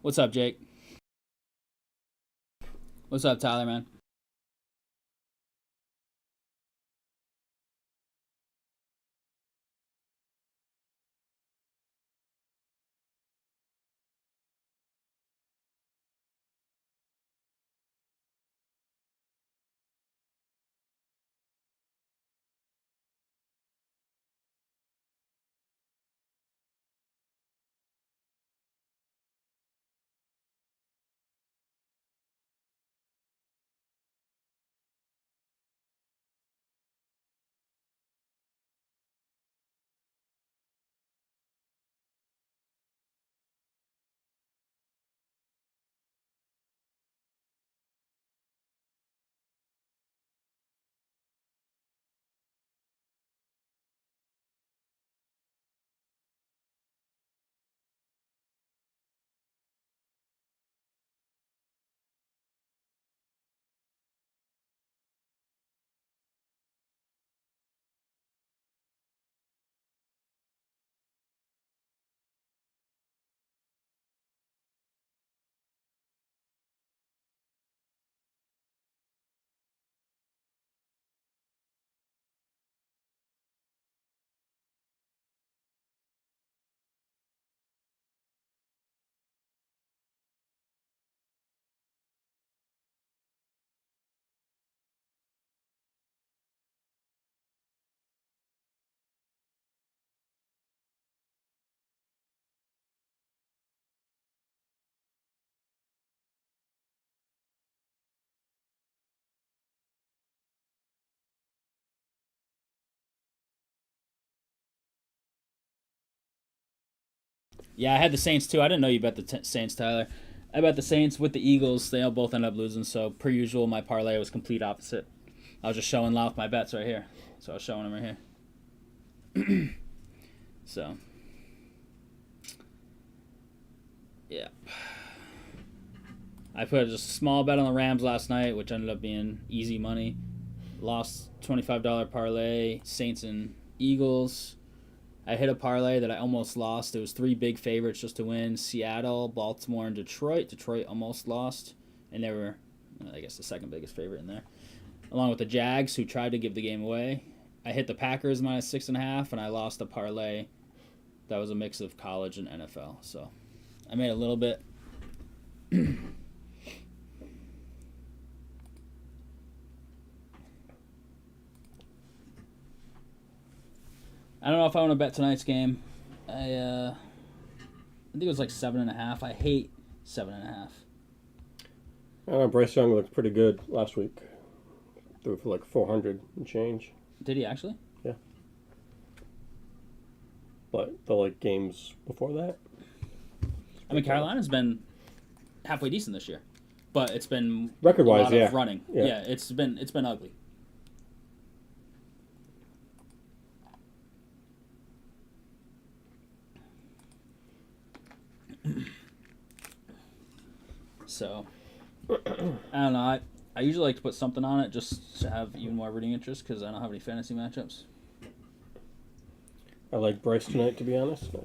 What's up, Jake? What's up, Tyler, man? Yeah, I had the Saints too. I didn't know you bet the Saints, Tyler. I bet the Saints with the Eagles. They all both end up losing. So per usual, my parlay was complete opposite. I was just showing Louth my bets right here. So I was showing them right here. So yeah, I put just a small bet on the Rams last night, which ended up being easy money. Lost $25 parlay. Saints and Eagles. I hit a parlay that I almost lost. There was three big favorites just to win: Seattle, Baltimore, and Detroit. Detroit almost lost, and they were, I guess, the second biggest favorite in there, along with the Jags, who tried to give the game away. I hit the Packers minus 6.5, and I lost a parlay that was a mix of college and NFL. So I made a little bit. I don't know if I want to bet tonight's game. I think it was like 7.5. I hate 7.5. I don't know, Bryce Young looked pretty good last week. Threw for like 400 and change. Did he actually? Yeah. But the like games before that. I mean, Carolina's been halfway decent this year, but it's been Record a wise, lot yeah. of running. Yeah. It's been ugly. So I don't know. I usually like to put something on it just to have even more rooting interest because I don't have any fantasy matchups. I like Bryce tonight, to be honest. Nice.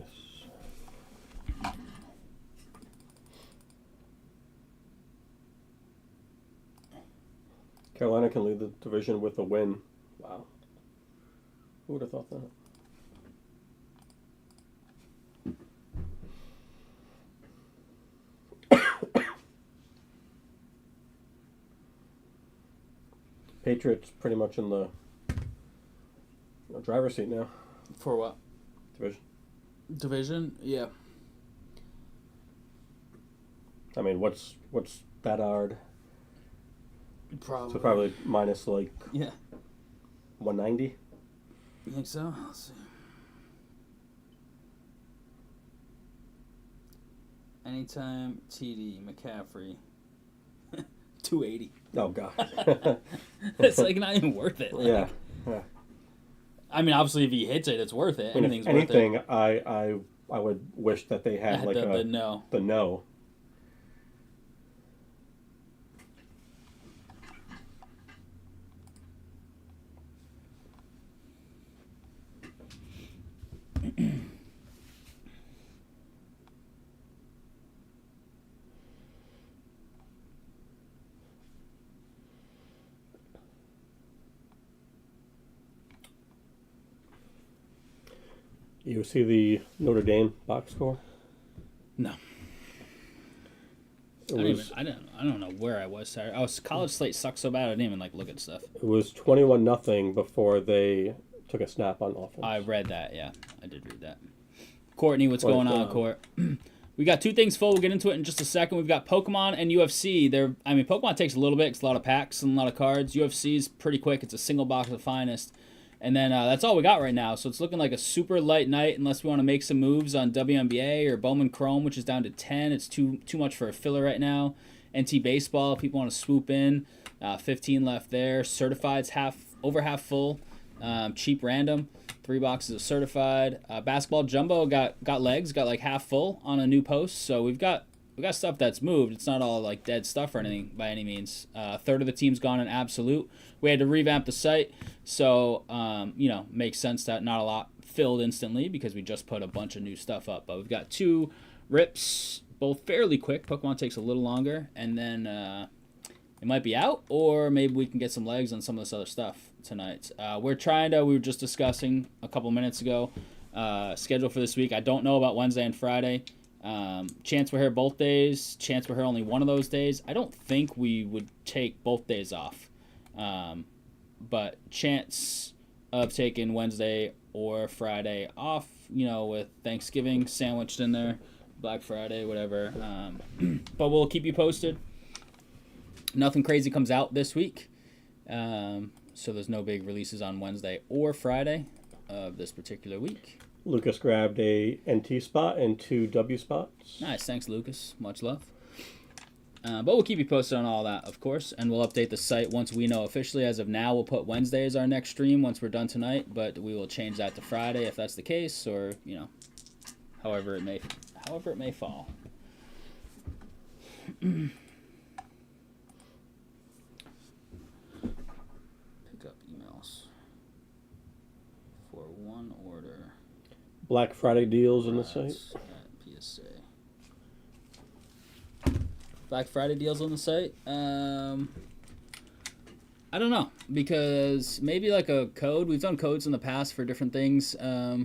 Carolina can lead the division with a win. Wow. Who would have thought that? Patriots pretty much in the driver's seat now. For what? Division. Division? Yeah. I mean, what's that hard? Probably. So probably minus like Yeah. 190. You think so? Let's see. Anytime TD McCaffrey, 280. Oh god. It's like not even worth it. Like, yeah. I mean, obviously, if he hits it, it's worth it. I mean, Anything's if worth it. anything, I would wish that they had like the no. the no. You see the Notre Dame box score? No. I don't know where I was Saturday. College slate sucks so bad I didn't even look at stuff. It was 21-0 before they took a snap on offense. I read that, yeah. I did read that. Courtney, what's going on, Court? We got two things full. We'll get into it in just a second. We've got Pokemon and UFC. Pokemon takes a little bit. It's a lot of packs and a lot of cards. UFC's pretty quick. It's a single box of the finest. And then that's all we got right now. So it's looking like a super light night unless we want to make some moves on WNBA or Bowman Chrome, which is down to 10. It's too much for a filler right now. NT Baseball, people want to swoop in. 15 left there. Certified's over half full. Cheap random. 3 boxes of certified. Basketball Jumbo got legs, got half full on a new post. So we got stuff that's moved. It's not all dead stuff or anything by any means. A third of the team's gone in absolute. We had to revamp the site, so makes sense that not a lot filled instantly because we just put a bunch of new stuff up. But we've got 2 rips, both fairly quick. Pokemon takes a little longer, and then it might be out, or maybe we can get some legs on some of this other stuff tonight. We were just discussing a couple minutes ago, schedule for this week. I don't know about Wednesday and Friday. Chance we're here both days. Chance we're here only one of those days. I don't think we would take both days off. But chance of taking Wednesday or Friday off, with Thanksgiving sandwiched in there, Black Friday, whatever. But we'll keep you posted. Nothing crazy comes out this week. So there's no big releases on Wednesday or Friday of this particular week. Lucas grabbed a NT spot and 2 W spots. Nice. Thanks, Lucas. Much love. But we'll keep you posted on all that, of course, and we'll update the site once we know officially. As of now, we'll put Wednesday as our next stream once we're done tonight, but we will change that to Friday if that's the case, or however it may fall. Pick up emails for one order. Black Friday deals on the site. At PSA. Black Friday deals on the site. I don't know, because maybe a code. We've done codes in the past for different things. I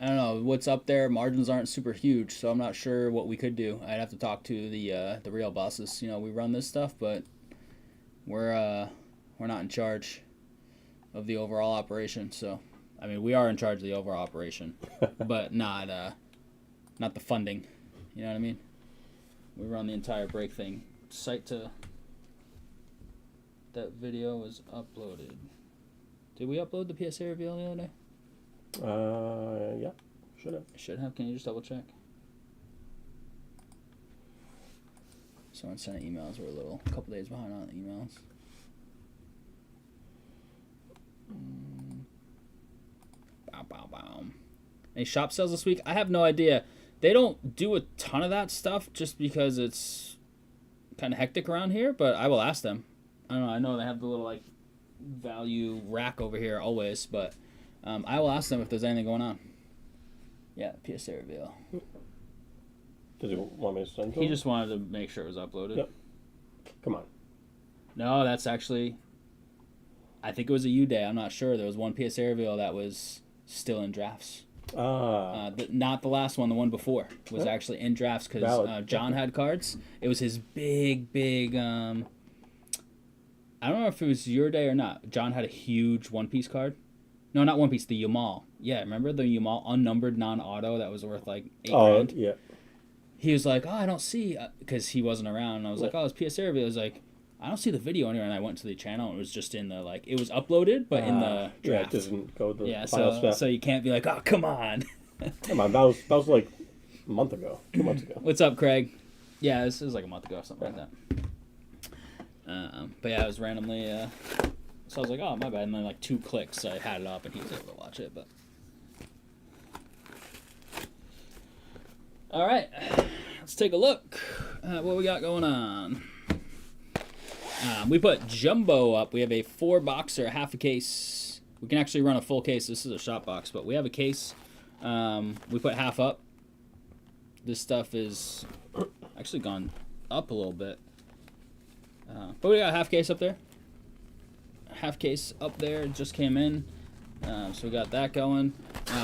don't know what's up there. Margins aren't super huge, so I'm not sure what we could do. I'd have to talk to the real bosses. We run this stuff, but we're not in charge of the overall operation. So, we are in charge of the overall operation, but not the funding. You know what I mean? We run the entire break thing. Site to that video was uploaded. Did we upload the PSA reveal the other day? Yeah. Should have. Should have. Can you just double check? Someone sent emails. We're a couple days behind on the emails. Bow. Any shop sales this week? I have no idea. They don't do a ton of that stuff just because it's kind of hectic around here, but I will ask them. I don't know. I know they have the little value rack over here always, but I will ask them if there's anything going on. Yeah, PSA reveal. Does he want me to send to He him? just wanted to make sure it was uploaded. Yep. Come on. No, that's actually... I think it was a U day. I'm not sure. There was one PSA reveal that was still in drafts. Not the last one. The one before was actually in drafts because John had cards. It was his big. I don't know if it was your day or not. John had a huge One Piece card. No, not One Piece. The Yamal. Yeah, remember the Yamal unnumbered non-auto that was worth $8 grand? Yeah. He was like, I don't see, because he wasn't around. And I was like, it's PSA reveal. I was like, I don't see the video anywhere. And I went to the channel and it was just in the it was uploaded, but in the draft. Yeah, it doesn't go the final so step. so you can't be like, come on. Come on, that was a month ago, 2 months ago. What's up, Craig? Yeah, this was a month ago, something like that. But yeah, it was randomly. So I was like, oh, my bad. And then 2 clicks, I had it up, and he was able to watch it. But all right, let's take a look at what we got going on. We put Jumbo up. We have a 4-boxer, half a case. We can actually run a full case. This is a shot box, but we have a case. We put half up. This stuff is actually gone up a little bit. But we got a half case up there. Half case up there. It just came in. So we got that going.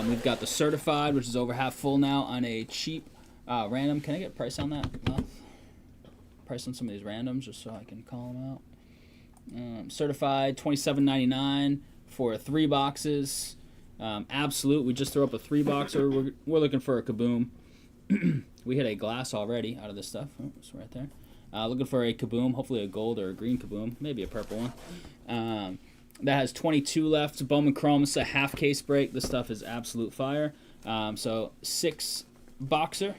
We've got the certified, which is over half full now on a cheap random. Can I get a price on that? Price on some of these randoms just so I can call them out. Certified $27.99 for 3 boxes. Absolute, we just threw up a 3-boxer. We're looking for a kaboom. We hit a glass already out of this stuff. Oh, it's right there. Looking for a kaboom, hopefully a gold or a green kaboom, maybe a purple one. That has 22 left. Bowman Chrome, it's a half case break. This stuff is absolute fire. So 6 boxer,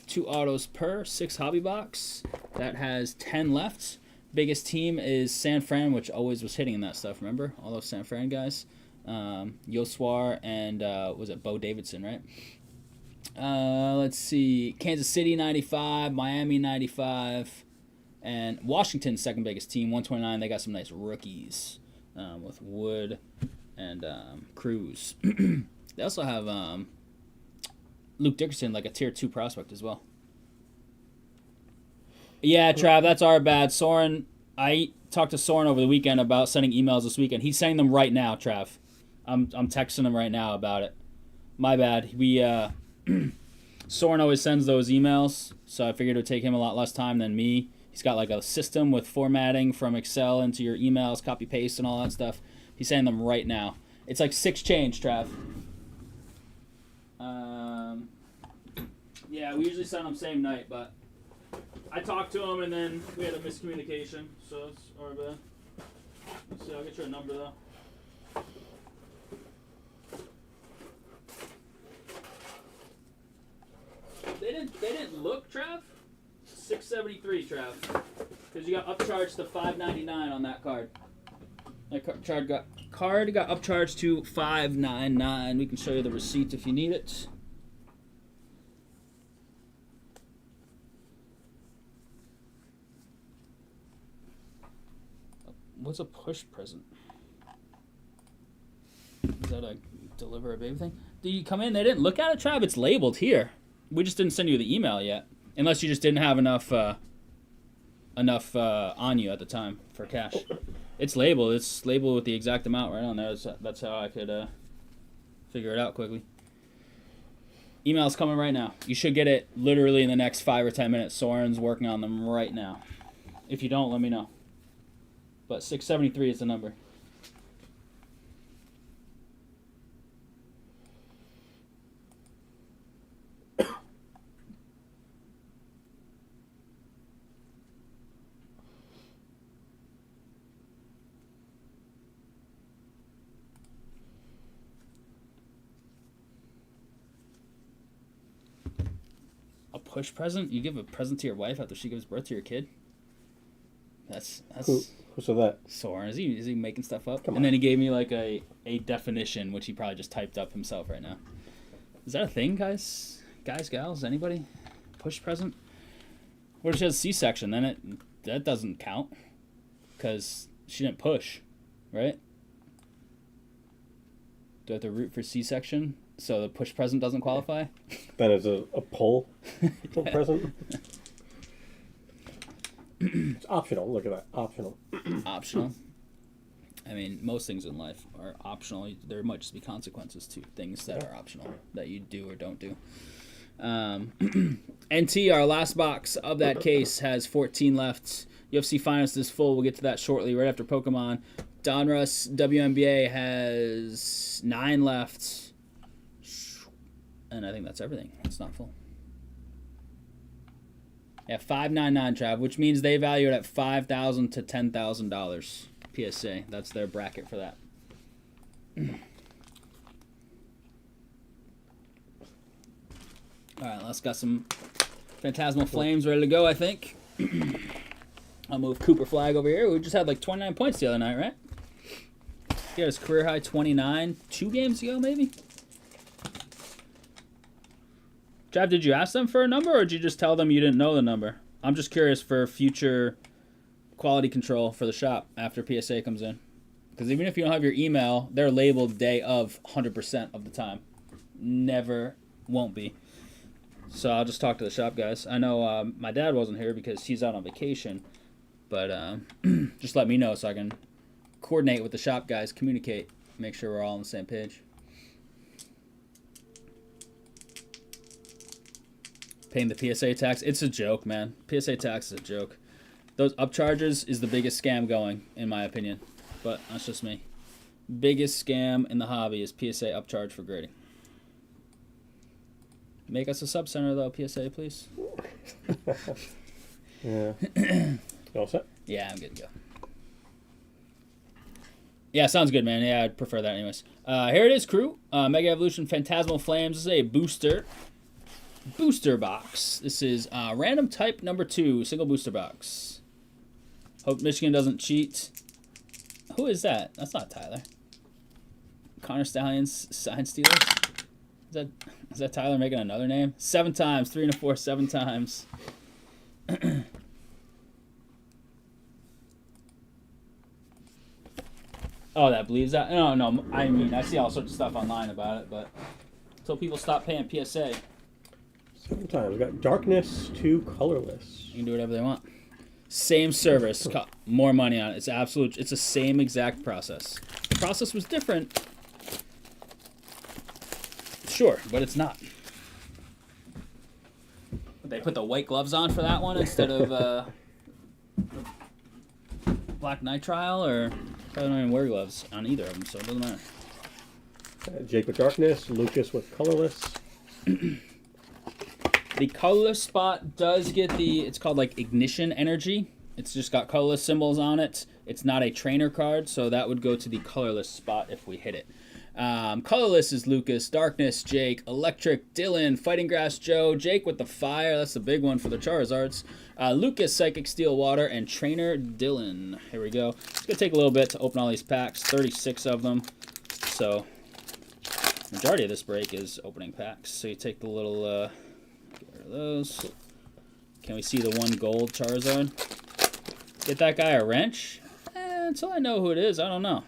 2 autos per, 6 hobby box. That has 10 left. Biggest team is San Fran, which always was hitting in that stuff, remember? All those San Fran guys. Yoswar and, was it Bo Davidson, right? Let's see. Kansas City, 95. Miami, 95. And Washington's second biggest team, 129. They got some nice rookies with Wood and Cruz. They also have Luke Dickerson, like a tier 2 prospect as well. Yeah, Trav, that's our bad. Soren, I talked to Soren over the weekend about sending emails this weekend. He's sending them right now, Trav. I'm texting him right now about it. My bad. Soren always sends those emails, so I figured it would take him a lot less time than me. He's got like a system with formatting from Excel into your emails, copy paste and all that stuff. He's sending them right now. It's like 6 change, Trav. Yeah, we usually send them same night, but I talked to him and then we had a miscommunication, so it's our bad. Let's see, I'll get you a number though. They didn't look, Trav. 673, Trav, because you got upcharged to $5.99 on that card. That card got upcharged to $5.99. We can show you the receipt if you need it. What's a push present? Is that a deliver a baby thing? Did you come in? They didn't look at it, Trav. It's labeled here. We just didn't send you the email yet, unless you just didn't have enough on you at the time for cash. It's labeled. It's labeled with the exact amount right on there. That's how I could figure it out quickly. Email's coming right now. You should get it literally in the next 5 or 10 minutes. Soren's working on them right now. If you don't, let me know. But 673 is the number. A push present? You give a present to your wife after she gives birth to your kid? That's Who said that? Soren. Is he making stuff up? Come on. And then he gave me like a definition, which he probably just typed up himself right now. Is that a thing, guys? Guys, gals, anybody? Push present? What if she has C-section? Then that doesn't count because she didn't push, right? Do I have to root for C-section so the push present doesn't qualify? Then it's a pull present. It's optional. Look at that. Optional. Optional. I mean, most things in life are optional. There might just be consequences to things that are optional that you do or don't do. NT, our last box of that case, has 14 left. UFC Finest is full. We'll get to that shortly, right after Pokemon. Donruss WNBA has 9 left. And I think that's everything. It's not full. Yeah, $5.99, Trav, which means they value it at $5,000 to $10,000 PSA. That's their bracket for that. All right, let's got some Phantasmal Flames ready to go, I think. I'll move Cooper Flag over here. We just had like 29 points the other night, right? He had his career high 29 2 games ago, maybe? Trav, did you ask them for a number, or did you just tell them you didn't know the number? I'm just curious for future quality control for the shop after PSA comes in. Because even if you don't have your email, they're labeled day of 100% of the time. Never won't be. So I'll just talk to the shop guys. I know my dad wasn't here because he's out on vacation. But just let me know so I can coordinate with the shop guys, communicate, make sure we're all on the same page. paying the PSA tax. It's a joke, man. PSA tax is a joke. Those upcharges is the biggest scam going, in my opinion. But that's just me. Biggest scam in the hobby is PSA upcharge for grading. Make us a sub center though, PSA, please. Yeah. You all set? Yeah, I'm good to go. Yeah, sounds good, man. Yeah, I'd prefer that anyways. Here it is, crew. Mega Evolution Phantasmal Flames. This is a booster box. This is random type number 2, single booster box. Hope Michigan doesn't cheat. Who is that? That's not Tyler. Connor Stallions sign stealers. Is that Tyler making another name? 7 times, 3 and a 4, 7 times. Oh, that believes that? No. I mean, I see all sorts of stuff online about it, but until people stop paying PSA, 7 times. We got darkness to colorless. you can do whatever they want. Same service, more money on it. It's absolute. It's the same exact process. The process was different, sure, but it's not. They put the white gloves on for that one instead of black nitrile, or probably don't even wear gloves on either of them, so it doesn't matter. Jake with darkness, Lucas with colorless. The colorless spot does get it's called like ignition energy. It's just got colorless symbols on it. It's not a trainer card, so that would go to the colorless spot if we hit it. Colorless is Lucas, darkness, Jake, electric, Dylan, fighting grass, Joe, Jake with the fire, that's the big one for the Charizards, Lucas, psychic, steel, water, and trainer, Dylan. Here we go. It's going to take a little bit to open all these packs, 36 of them, so majority of this break is opening packs. So you take the little, get rid of those. Can we see the one gold Charizard? Get that guy a wrench? Until I know who it is, I don't know.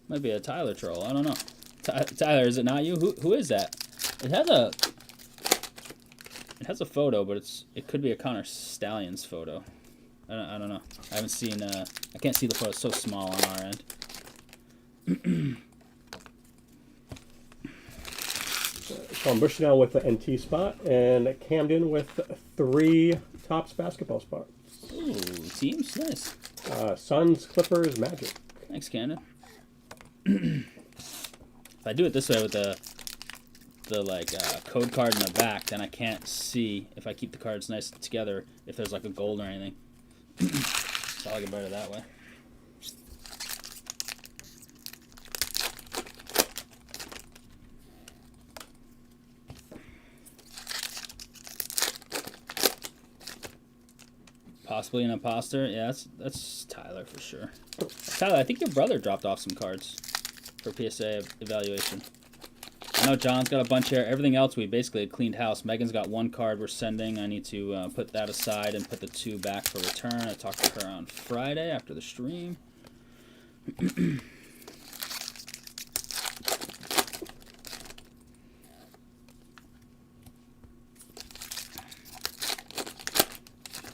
Might be a Tyler troll. I don't know. Tyler, is it not you? Who is that? It has a photo, but it could be a Connor Stallions photo. I don't know. I haven't seen. I can't see the photo. It's so small on our end. So I'm Bushnell with the NT spot, and Camden with 3 Topps basketball spots. Ooh, teams, nice. Suns, Clippers, Magic. Thanks, Camden. If I do it this way with the code card in the back, then I can't see if I keep the cards nice together if there's like a gold or anything. So I'll get better that way. Possibly an imposter. Yeah, that's Tyler for sure. Tyler, I think your brother dropped off some cards for PSA evaluation. I know John's got a bunch here. Everything else, we basically cleaned house. Megan's got 1 card we're sending. I need to put that aside and put the 2 back for return. I talked to her on Friday after the stream.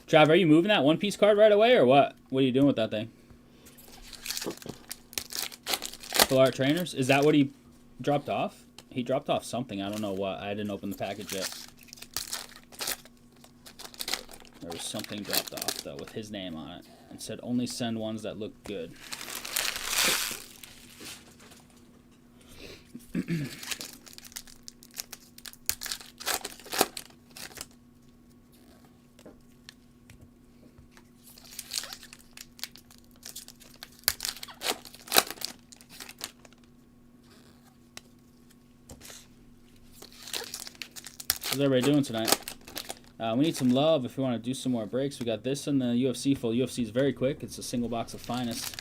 Trav, are you moving that One Piece card right away, or what? What are you doing with that thing? Full Art Trainers? Is that what he dropped off? He dropped off something. I don't know what. I didn't open the package yet. There was something dropped off, though, with his name on it. And said only send ones that look good. How's everybody doing tonight? We need some love if we want to do some more breaks. We got this and the UFC full. UFC is very quick. It's a single box of finest.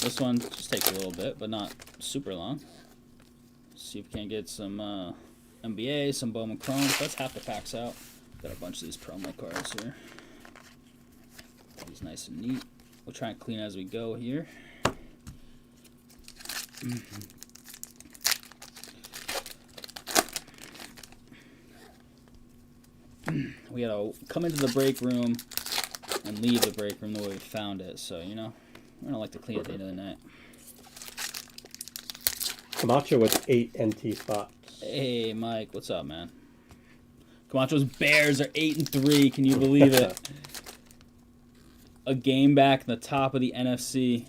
This one just takes a little bit, but not super long. See if we can get some NBA, some Bowman Chromes. That's half the packs out. Got a bunch of these promo cards here. These nice and neat. We'll try and clean as we go here. We gotta come into the break room and leave the break room the way we found it. So, you know, we're gonna like to clean at the end of the night. Camacho with 8 NT spots. Hey, Mike, what's up, man? Camacho's Bears are 8-3. Can you believe it? A game back in the top of the NFC.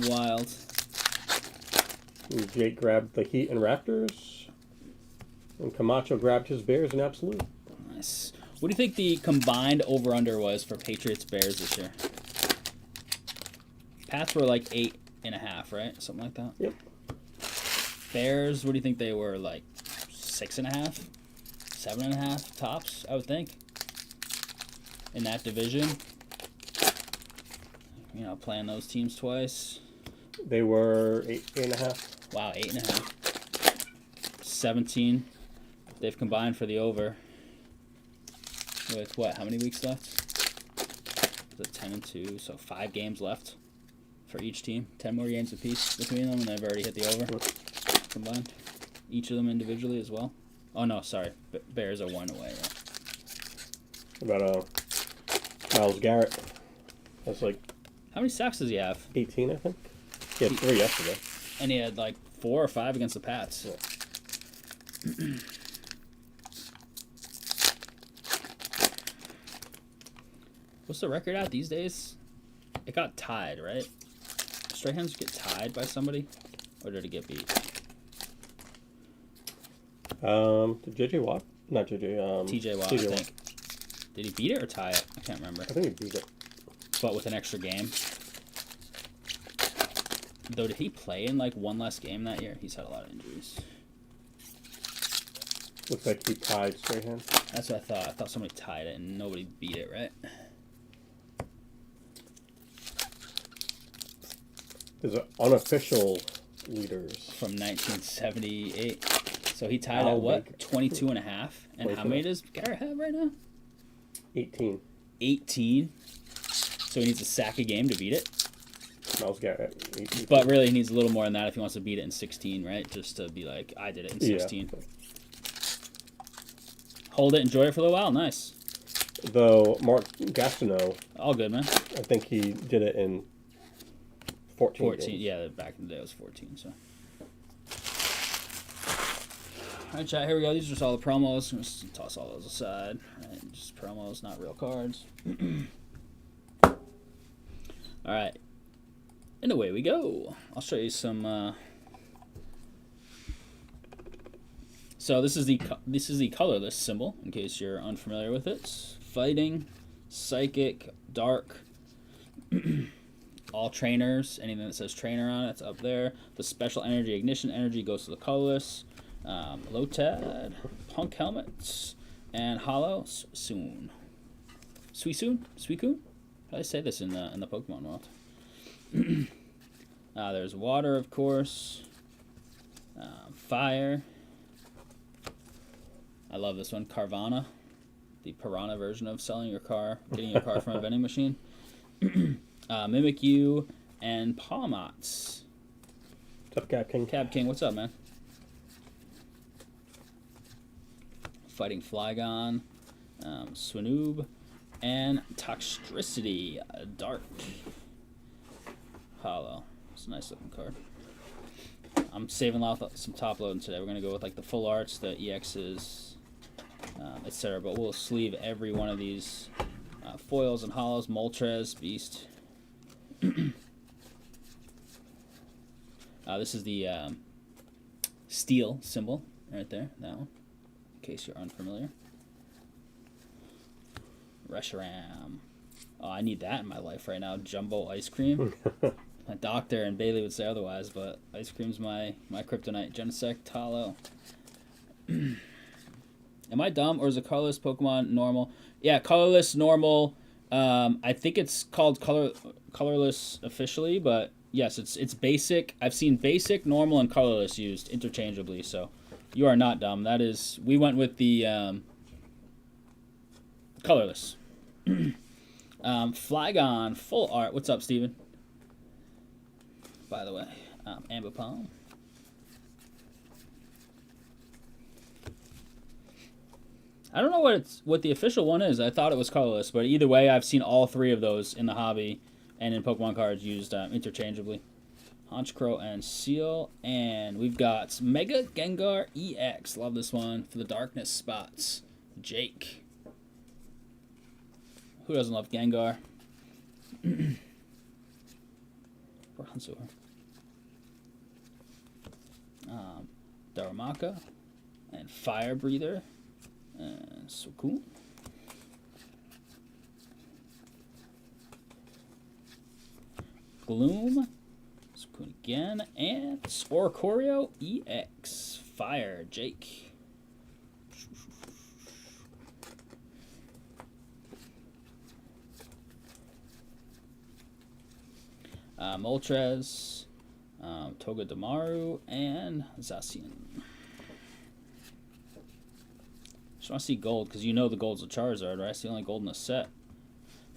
Wild. And Jake grabbed the Heat and Raptors. And Camacho grabbed his Bears and Absolute. Nice. What do you think the combined over-under was for Patriots-Bears this year? Pats were like 8.5, right? Something like that? Yep. Bears, what do you think they were, like 6.5? 7.5 tops, I would think. In that division. You know, playing those teams twice. They were 8.5. Wow, 8.5. 17. They've combined for the over. With what? How many weeks left? Is it 10-2? So 5 games left for each team. 10 more games apiece between them, and they've already hit the over combined. Each of them individually as well. Oh no, sorry. Bears are 1 away. Right? About Myles Garrett. That's like How many sacks does he have? 18, I think. He had 3 yesterday. And he had like 4 or 5 against the Pats. Yeah. What's the record at these days? It got tied, right? Strahan's get tied by somebody? Or did it get beat? Did JJ Watt? Not JJ. TJ Watt, I think. Did he beat it or tie it? I can't remember. I think he beat it. But with an extra game. Though, did he play in like one less game that year? He's had a lot of injuries. Looks like he tied Strahan. That's what I thought. I thought somebody tied it and nobody beat it, right? There's unofficial leaders. From 1978. So he tied Al at what? Baker. 22 and a half. And how many does Garrett have right now? 18. 18. So he needs a sack a game to beat it. Myles Garrett. 18. But really, he needs a little more than that if he wants to beat it in 16, right? Just to be like, I did it in 16. Yeah. Hold it, enjoy it for a little while. Nice. Though Mark Gastineau, All good, man. I think he did it in 14. 14. games. Yeah, back in the day it was 14, so. All right, chat, here we go. These are just all the promos. I'm just gonna toss all those aside. Right, just promos, not real cards. All right. And away we go. I'll show you some. So this is the colorless symbol, in case you're unfamiliar with it. It's fighting, psychic, dark. All trainers, anything that says trainer on it's up there. The special energy, ignition energy goes to the colorless. Lotad, punk helmets, and hollow soon. Suicune? Suicune? How do I say this in the Pokemon world? There's water, of course. Fire. I love this one. Carvana. The piranha version of selling your car, getting your car from a vending machine. Mimikyu and Palmots. What's up, Cab King? Cab King, what's up, man? Fighting Flygon, Swinoob, and Toxtricity, Dark. Hollow. It's a nice looking card. I'm saving off some top loading today. We're going to go with like the full arts, the EXs, etc. But we'll sleeve every one of these foils and hollows. Moltres, Beast. This is the steel symbol right there, that one, in case you're unfamiliar. Reshiram. Oh, I need that in my life right now. Jumbo ice cream. My doctor and Bailey would say otherwise, but ice cream's my kryptonite. Genesect, Talo. Am I dumb, or is a colorless Pokemon normal? Yeah, colorless normal. I think it's called colorless officially, but yes, it's basic. I've seen basic, normal, and colorless used interchangeably, so you are not dumb. That is, we went with the colorless. Flygon, full art. What's up, Steven? By the way, Ambipom. I don't know what the official one is. I thought it was colorless, but either way, I've seen all 3 of those in the hobby and in Pokemon cards used interchangeably. Honchkrow and Seal, and we've got Mega Gengar EX. Love this one for the darkness spots. Jake. Who doesn't love Gengar? Bronzor. Darumaka. And Fire Breather. And so cool. Gloom. So cool again. And Oricorio EX. Fire, Jake. Moltres, Toga Damaru, and Zacian. Just want to see gold, because you know the gold's a Charizard, right? It's the only gold in the set.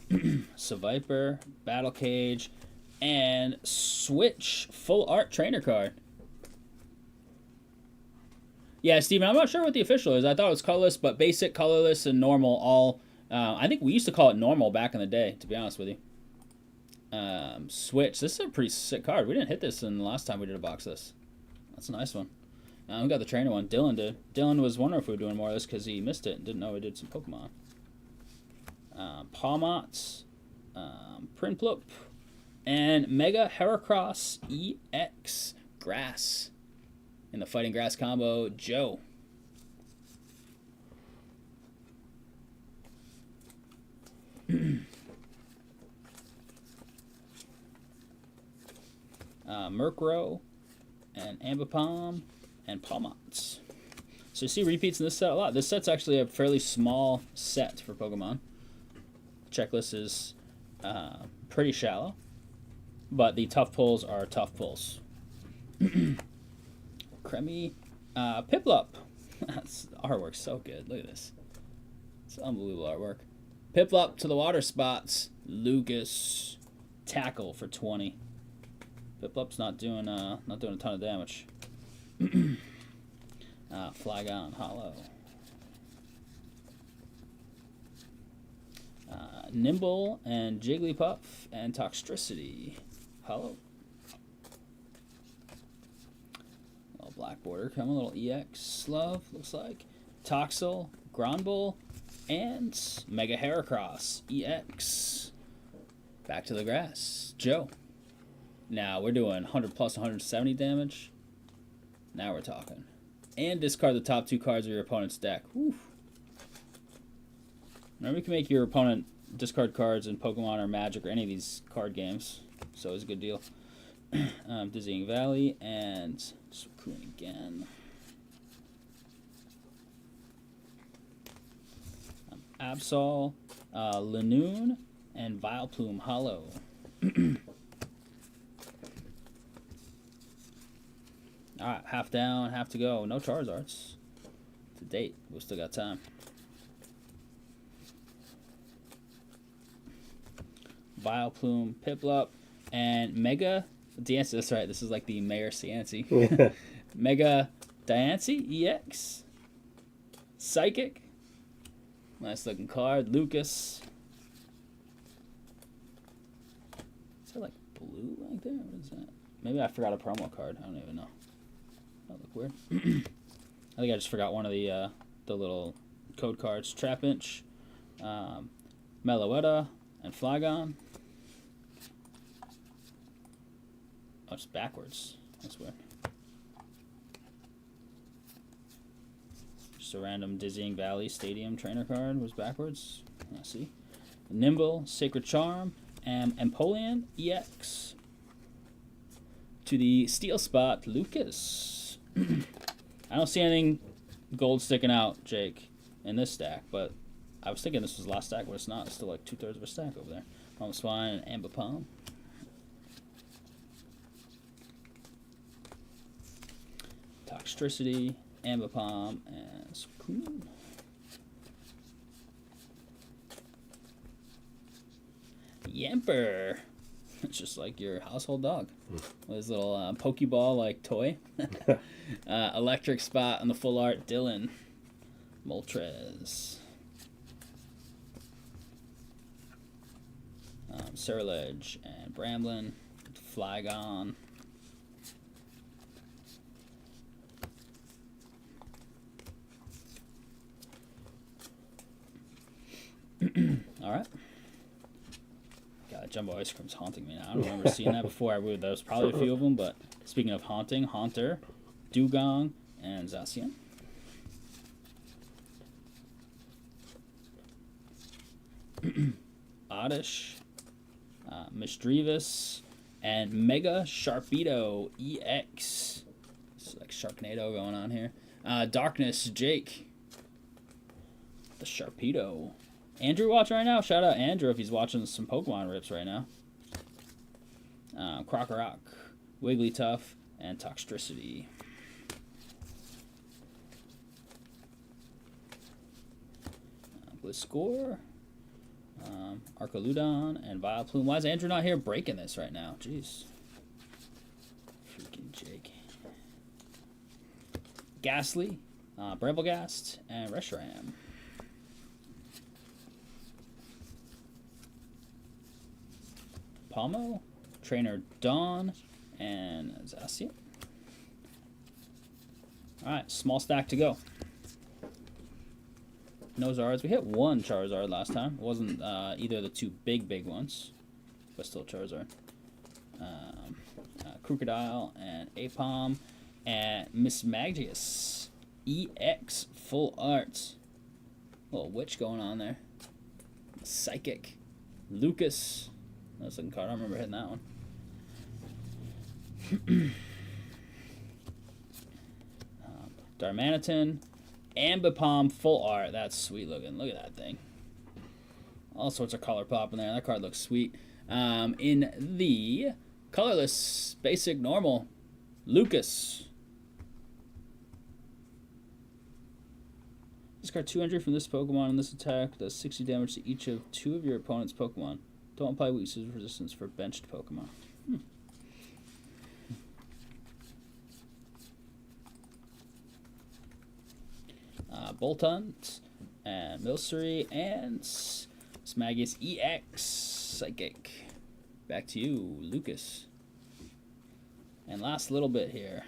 Seviper, Battle Cage, and Switch Full Art Trainer card. Yeah, Steven, I'm not sure what the official is. I thought it was colorless, but basic, colorless, and normal all... I think we used to call it normal back in the day, to be honest with you. Switch. This is a pretty sick card. We didn't hit this in the last time we did a box this. That's a nice one. We got the trainer one. Dylan did. Dylan was wondering if we were doing more of this because he missed it and didn't know we did some Pokemon. Palmot, Prinplup, and Mega Heracross EX Grass. In the Fighting Grass combo, Joe. Murkrow, and Ambipom, and Palmots. So you see repeats in this set a lot. This set's actually a fairly small set for Pokemon. Checklist is pretty shallow, but the tough pulls are tough pulls. Cremy, Piplup. That's artwork's so good. Look at this. It's unbelievable artwork. Piplup to the water spots. Lucas, tackle for 20. Piplup's not doing a ton of damage. Flygon, Hollow. Nimble and Jigglypuff and Toxtricity, Hollow. Little black border coming, a little EX love looks like. Toxel, Granbull, and Mega Heracross EX. Back to the grass, Joe. Now we're doing 100 plus 170 damage. Now we're talking. And discard the top 2 cards of your opponent's deck. Whew. Remember, you can make your opponent discard cards in Pokemon or Magic or any of these card games. So it's a good deal. Dizzying Valley and Suicune again. Absol, Lanoon, and Vileplume Hollow. Alright, half down, half to go. No Charizards to date. We've still got time. Vileplume, Piplup, and Mega Diancie. That's right, this is like the Mayor Ciancie. Mega Diancie EX. Psychic. Nice looking card. Lucas. Is that like blue right there? What is that? Maybe I forgot a promo card. I don't even know. That look weird. I think I just forgot one of the little code cards. Trapinch, Meloetta, and Flygon. Oh, it's backwards. That's weird. Just a random Dizzying Valley Stadium trainer card was backwards. I see. Nimble, Sacred Charm, and Empoleon EX. To the steel spot, Lucas. I don't see anything gold sticking out, Jake, in this stack, but I was thinking this was the last stack, but it's not. It's still like 2/3 of a stack over there. Palm Spine and Ambipom. Toxtricity, Ambipom, and Suicune. Yamper. It's just like your household dog. With his little Pokeball-like toy. Electric spot on the full art, Dylan. Moltres. Surledge and Bramblin. Flygon. All right. God, Jumbo Ice Cream's haunting me now. I don't remember seeing that before. There was probably a few of them, but speaking of haunting, Haunter, Dugong, and Zacian. Oddish, Misdreavus, and Mega Sharpedo EX. It's like Sharknado going on here. Darkness Jake. The Sharpedo. Andrew watching right now? Shout out Andrew if he's watching some Pokemon rips right now. Crocorock, Wigglytuff, and Toxtricity. Gliscor, Arcaludon, and Vileplume. Why is Andrew not here breaking this right now? Jeez. Freaking Jake. Ghastly, Bramblegast, and Reshiram. Palmo, Trainer Dawn, and Zacian. Alright, small stack to go. No Zards. We hit one Charizard last time. It wasn't either of the two big ones, but still Charizard. Crocodile and Apom and Miss Magius EX full art. Little witch going on there. Psychic. Lucas. That's a looking card. I don't remember hitting that one. Darmanitan. Ambipom full art. That's sweet looking. Look at that thing. All sorts of color pop in there. That card looks sweet. In the colorless, basic, normal, Lucas. Discard 200 from this Pokemon and this attack does 60 damage to each of 2 of your opponent's Pokemon. Don't apply weakness resistance for benched Pokemon. Boltund, and Milcery, and Smagius EX Psychic. Back to you, Lucas. And last little bit here.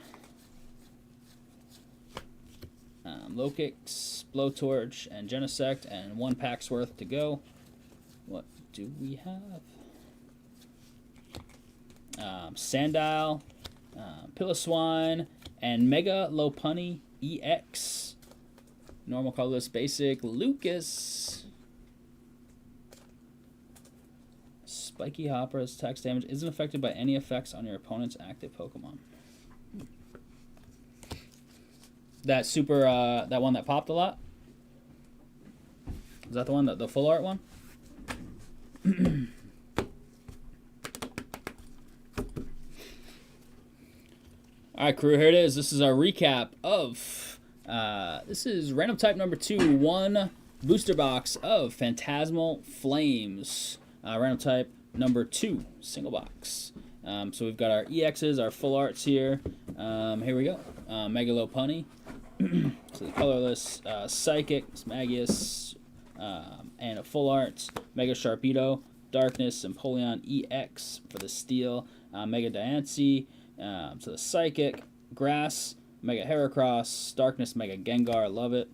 Lokix, Blowtorch, and Genesect, and 1 pack's worth to go. What do we have? Sandile, Piloswine, and Mega Lopunny EX. Normal colorless basic Lucas. Spiky Hopper's attacks damage isn't affected by any effects on your opponent's active Pokemon. That super, that one that popped a lot? Is that the one, the full art one? Alright, crew, here it is. This is our recap of... this is random type number 2, 1 booster box of Phantasmal Flames. Random type number 2, single box. So we've got our EXs, our full arts here. Here we go. Mega Lopunny. So the colorless Psychic, Smagius, and a full art. Mega Sharpedo, Darkness, and Empoleon EX for the steel. Mega Diancie, so the Psychic, Grass, Mega Heracross, Darkness, Mega Gengar, love it.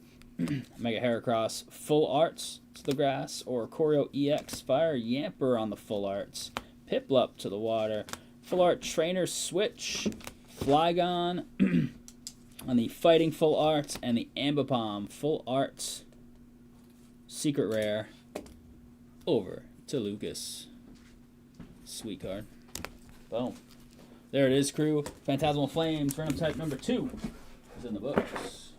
Mega Heracross, full arts to the grass, or Choreo EX, Fire Yamper on the full arts. Piplup to the water. Full art Trainer Switch, Flygon on the Fighting full arts, and the Ambipom full arts. Secret rare over to Lucas. Sweet card. Boom. There it is, crew. Phantasmal Flames, random type number 2 is in the books.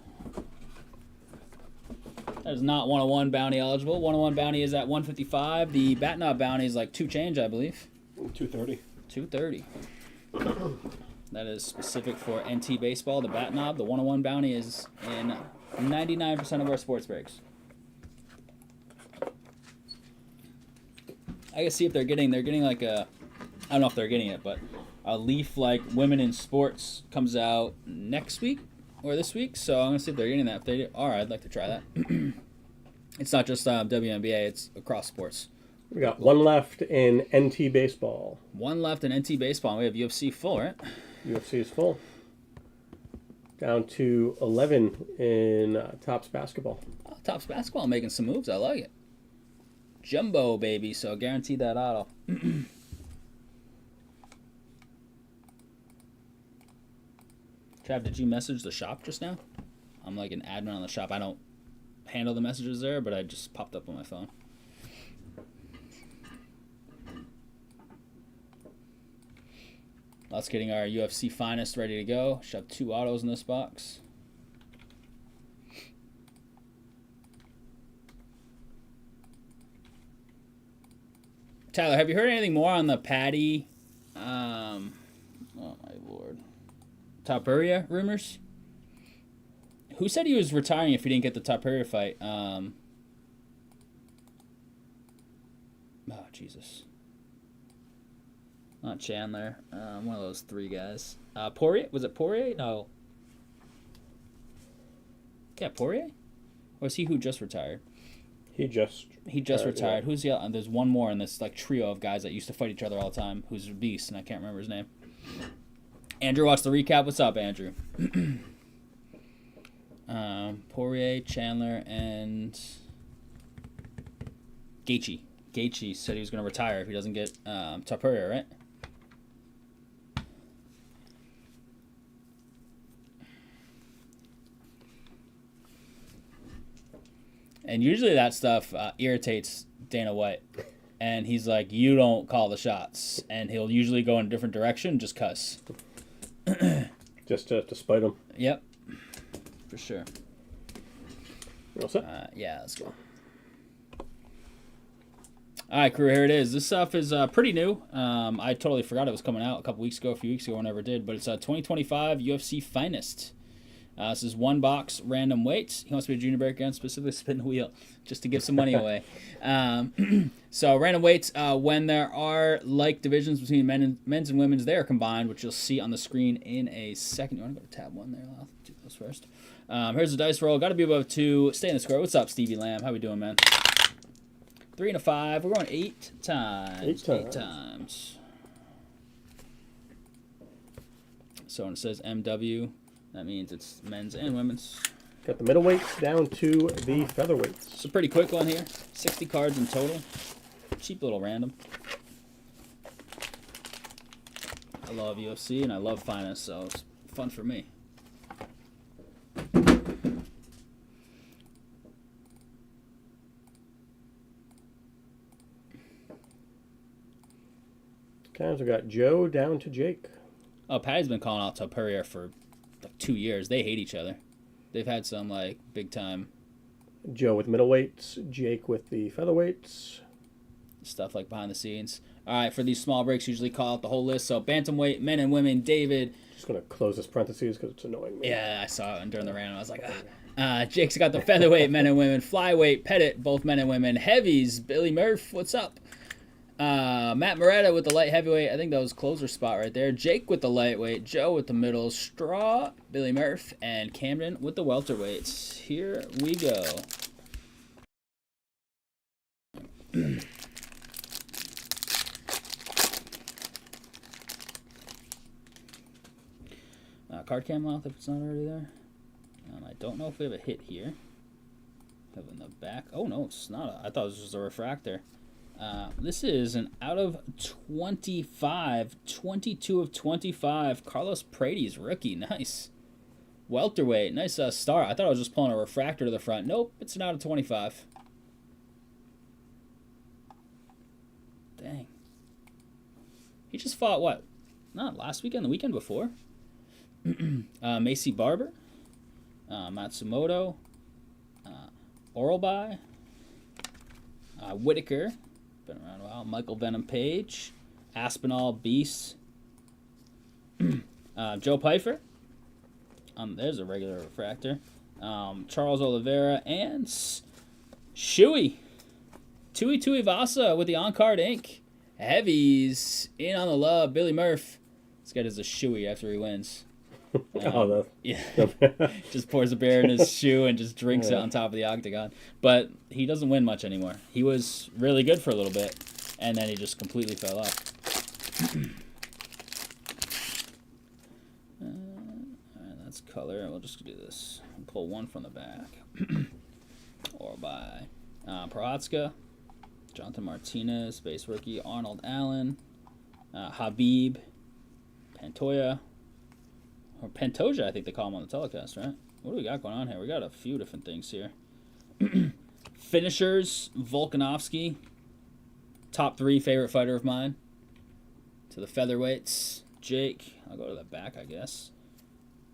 That is not 101 bounty eligible. 101 bounty is at 155. The Batnob bounty is like 2 change, I believe. 230. 230. That is specific for NT Baseball, the Batnob. The 101 bounty is in 99% of our sports breaks. I gotta see if they're getting like a, I don't know if they're getting it, but a Leaf like Women in Sports comes out next week or this week, so I'm gonna see if they're getting that. If they are, I'd like to try that. It's not just WNBA; it's across sports. We got 1 left in NT Baseball. 1 left in NT Baseball. We have UFC full, right? UFC is full. Down to 11 in Topps Basketball. Oh, Topps Basketball making some moves. I like it. Jumbo, baby. So guaranteed that auto. Trav, did you message the shop just now? I'm like an admin on the shop. I don't handle the messages there, but I just popped up on my phone. Us getting our UFC finest ready to go. Should have 2 autos in this box. Tyler, have you heard anything more on the Patty? Oh my lord. Topuria rumors? Who said he was retiring if he didn't get the Topuria fight? Oh, Jesus. Not Chandler. One of those 3 guys. Poirier? Was it Poirier? No. Yeah, Poirier? Or is he who just retired? He just retired. Yeah. Who's the other? There's one more in this like trio of guys that used to fight each other all the time. Who's a beast, and I can't remember his name. Andrew wants the recap. What's up, Andrew? Poirier, Chandler, and Gaethje. Gaethje said he was going to retire if he doesn't get Topuria, right? And usually that stuff irritates Dana White. And he's like, you don't call the shots. And he'll usually go in a different direction, just cuss. Just to spite him. Yep. For sure. All set? Yeah, let's go. All right, crew, here it is. This stuff is pretty new. I totally forgot it was coming out a few weeks ago, whenever it did. But it's 2025 UFC Finest. This is 1 box, random weights. He wants to be a junior bear again, specifically spin the wheel, just to give some money away. So random weights, when there are like divisions between men's and women's, they are combined, which you'll see on the screen in a second. You want to go to tab 1 there? I'll do those first. Here's the dice roll. Got to be above 2. Stay in the square. What's up, Stevie Lamb? How we doing, man? 3 and a 5. We're going 8 times. 8 times. So when it says MW, that means it's men's and women's. Got the middleweights down to the featherweights. It's a pretty quick one here. 60 cards in total. Cheap little random. I love UFC and I love finance, so it's fun for me. Okay, so we got Joe down to Jake. Oh, Patty's been calling out Topuria for like 2 years. They hate each other. They've had some like big time Joe with middleweights, Jake with the featherweights. Stuff like behind the scenes. All right, for these small breaks, usually call out the whole list. So bantamweight, men and women, David. Just going to close this parentheses because it's annoying me. Yeah, I saw it during the random. I was like, Jake's got the featherweight, men and women. Flyweight, Pettit, both men and women. Heavies, Billy Murph, what's up? Matt Moretta with the light heavyweight. I think that was closer spot right there. Jake with the lightweight. Joe with the middle. Straw, Billy Murph, and Camden with the welterweights. Here we go. Card cam mouth if it's not already there. I don't know if we have a hit here. Have in the back. Oh no, it's not. I thought it was just a refractor. This is an out of 25, 22 of 25. Carlos Paredes, rookie, nice. Welterweight, nice start. I thought I was just pulling a refractor to the front. Nope, it's an out of 25. Dang. He just fought what? Not last weekend, the weekend before. Macy Barber, Matsumoto, Oralby, Whitaker, been around a while, Michael Venom Page, Aspinall Beast, Joe Pfeiffer, there's a regular refractor, Charles Oliveira, and Tui Vasa with the on-card ink. Heavies, in on the love, Billy Murph. This guy does a shoey after he wins. Yeah, just pours a beer in his shoe and just drinks it on top of the octagon. But he doesn't win much anymore. He was really good for a little bit, and then he just completely fell off. Alright, that's color. We'll just do this. We'll pull one from the back. Or by Prohatska, Jonathan Martinez, base rookie. Arnold Allen. Habib. Pantoja. Or Pantoja, I think they call him on the telecast, right? What do we got going on here? We got a few different things here. Finishers, Volkanovski. Top 3 favorite fighter of mine. To the featherweights, Jake. I'll go to the back, I guess.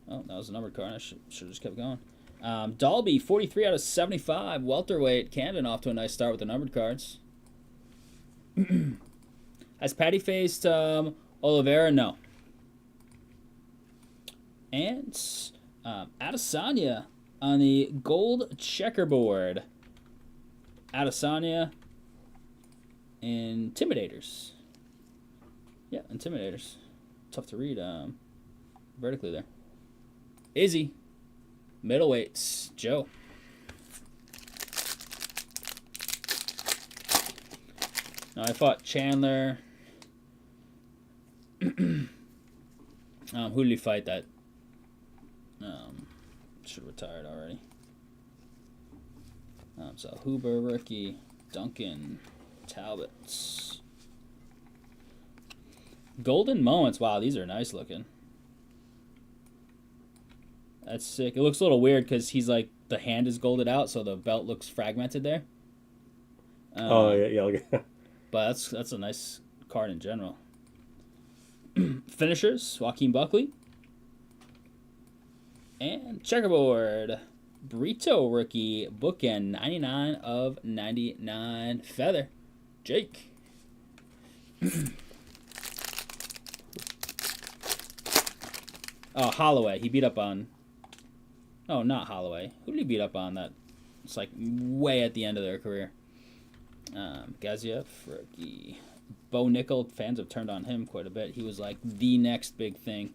Oh, that was a numbered card. I should have just kept going. Dalby, 43 out of 75. Welterweight. Camden off to a nice start with the numbered cards. Has Patty faced Oliveira? No. And Adesanya on the gold checkerboard. Adesanya. Intimidators. Yeah, Intimidators. Tough to read vertically there. Izzy. Middleweights. Joe. Now I fought Chandler. Who did he fight that? Should have retired already. So Huber, rookie. Duncan. Talbots. Golden Moments. Wow, these are nice looking. That's sick. It looks a little weird because he's like, the hand is golded out, so the belt looks fragmented there. Yeah. But that's a nice card in general. Finishers, Joaquin Buckley. And checkerboard, Brito rookie, bookend, 99 of 99. Feather, Jake. Oh, Holloway. He beat up on... Oh, not Holloway. Who did he beat up on that? It's like way at the end of their career. Gaziev, rookie. Bo Nickel, fans have turned on him quite a bit. He was like the next big thing.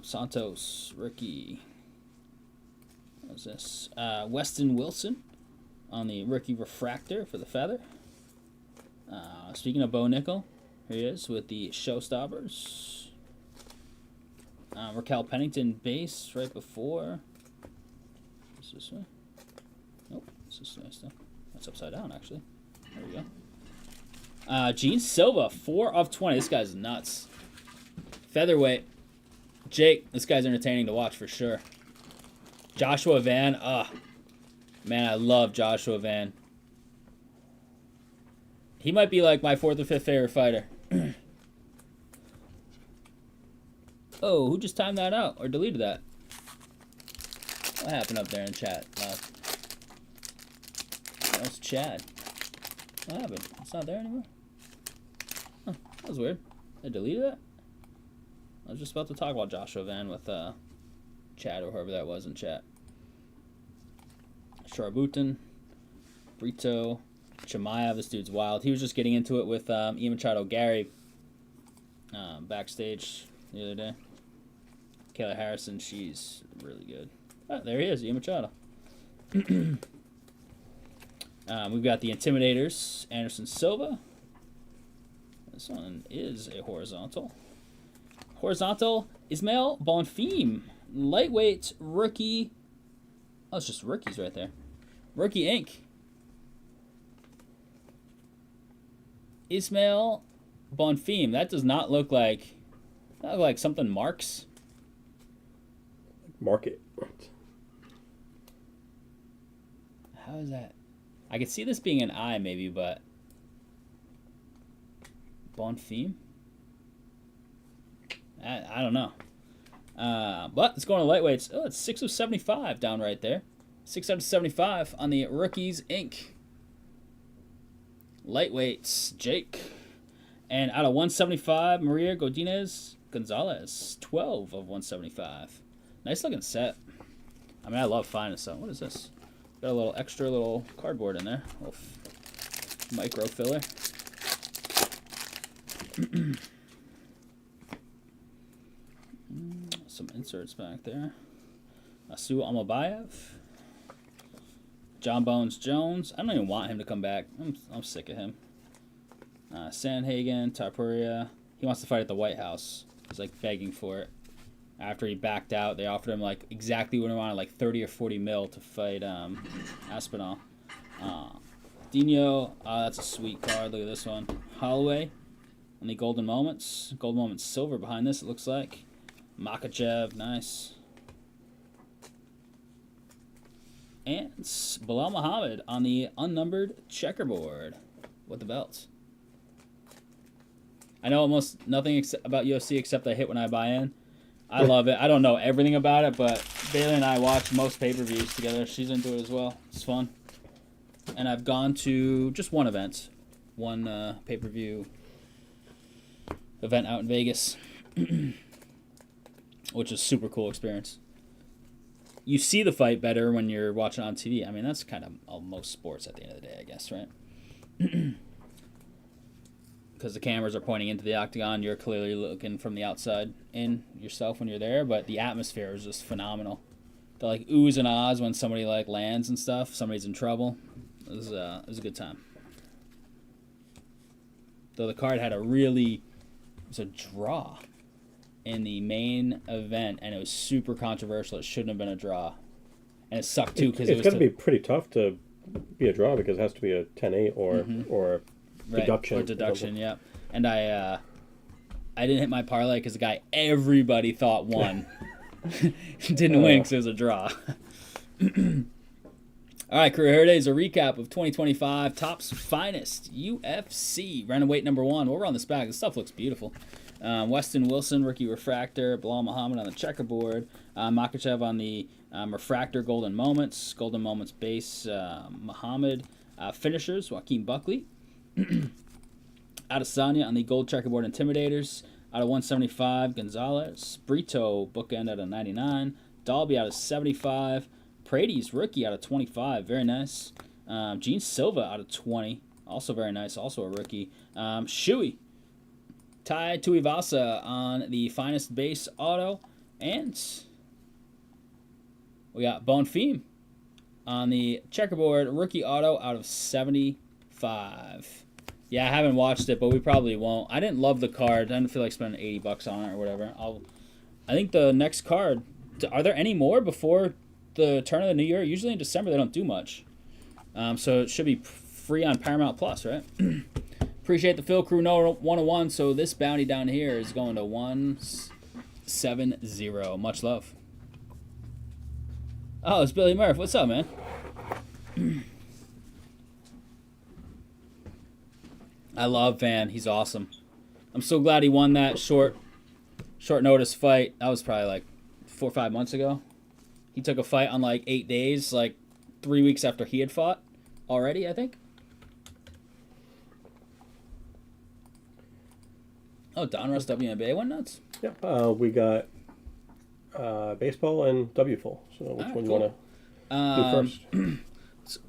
Santos, rookie. What is this? Weston Wilson on the rookie refractor for the feather. Speaking of Bo Nickel, here he is with the Showstoppers. Raquel Pennington base right before. Is this way? Nope, this is nice stuff. That's upside down, actually. There we go. Gene Silva, 4 of 20. This guy's nuts. Featherweight. Jake, this guy's entertaining to watch for sure. Joshua Van. Man, I love Joshua Van. He might be like my 4th or 5th favorite fighter. Oh, who just timed that out or deleted that? What happened up there in chat? That was Chad. What happened? It's not there anymore? Huh, that was weird. They deleted that? I was just about to talk about Joshua Van with Chad or whoever that was in chat. Sharbutin, Brito, Chimaev. This dude's wild. He was just getting into it with Ian Machado Gary backstage the other day. Kayla Harrison, she's really good. Oh, there he is, Ian Machado. We've got the Intimidators, Anderson Silva. This one is a horizontal. Horizontal, Ismael Bonfim. Lightweight rookie. Oh, it's just rookies right there. Rookie Inc. Ismael Bonfim. That does not look like... something Marks. Market. How is that? I could see this being an I maybe, but... Bonfim? I don't know. But let's go on to lightweights. Oh, it's 6 of 75 down right there. 6 out of 75 on the Rookies Inc. Lightweights, Jake. And out of 175, Maria Godinez Gonzalez. 12 of 175. Nice looking set. I mean, I love finding stuff. What is this? Got a little extra little cardboard in there. A little micro filler. Some inserts back there. Asu Almabayev. John Bones Jones. I don't even want him to come back. I'm sick of him. Sandhagen, Tarpuria. He wants to fight at the White House. He's like begging for it. After he backed out, they offered him like exactly what he wanted, like 30 or 40 mil to fight Aspinall. Dino, that's a sweet card. Look at this one. Holloway on the Golden Moments. Golden Moments silver behind this, it looks like. Makachev, nice. And Bilal Muhammad on the unnumbered checkerboard with the belts. I know almost nothing about UFC except I hit when I buy in. I love it. I don't know everything about it, but Bailey and I watch most pay-per-views together. She's into it as well. It's fun. And I've gone to just one event. One pay-per-view event out in Vegas. Which is a super cool experience. You see the fight better when you're watching on TV. I mean, that's kind of most sports at the end of the day, I guess, right? Because the cameras are pointing into the octagon, you're clearly looking from the outside in yourself when you're there, but the atmosphere is just phenomenal. The like oohs and ahs when somebody like lands and stuff, somebody's in trouble. It was a good time. Though the card had it was a draw in the main event, and it was super controversial. It shouldn't have been a draw, and it sucked too because it's going to be pretty tough to be a draw because it has to be a 10-8 or deduction. Right, or deduction, yeah. And I didn't hit my parlay because the guy everybody thought won didn't win because it was a draw. All right, Career Days, a recap of 2025 Topps Finest UFC. Random weight number 1. We'll run this back. This stuff looks beautiful. Weston Wilson, rookie refractor. Bilal Muhammad on the checkerboard. Makachev on the refractor Golden Moments. Golden Moments base. Muhammad. Finishers, Joaquin Buckley. Adesanya on the gold checkerboard Intimidators. Out of 175, Gonzalez. Brito, bookend out of 99. Dalby out of 75. Prady's rookie out of 25. Very nice. Gene Silva out of 20. Also very nice. Also a rookie. Shui. Tai Tuivasa on the finest base auto. And we got Bonfim on the checkerboard rookie auto out of 75. Yeah, I haven't watched it, but we probably won't. I didn't love the card. I didn't feel like spending $80 on it or whatever. I think the next card. Are there any more before the turn of the new year? Usually in December they don't do much. So it should be free on Paramount Plus, right? Appreciate the Phil Crew 101. So this bounty down here is going to 170. Much love. Oh, it's Billy Murph. What's up, man? I love Van. He's awesome. I'm so glad he won that short notice fight. That was probably like 4 or 5 months ago. He took a fight on like 8 days, like 3 weeks after he had fought already, I think. Oh, Donruss WNBA went nuts? Yeah, we got baseball and W full. So which one cool. you want to do first?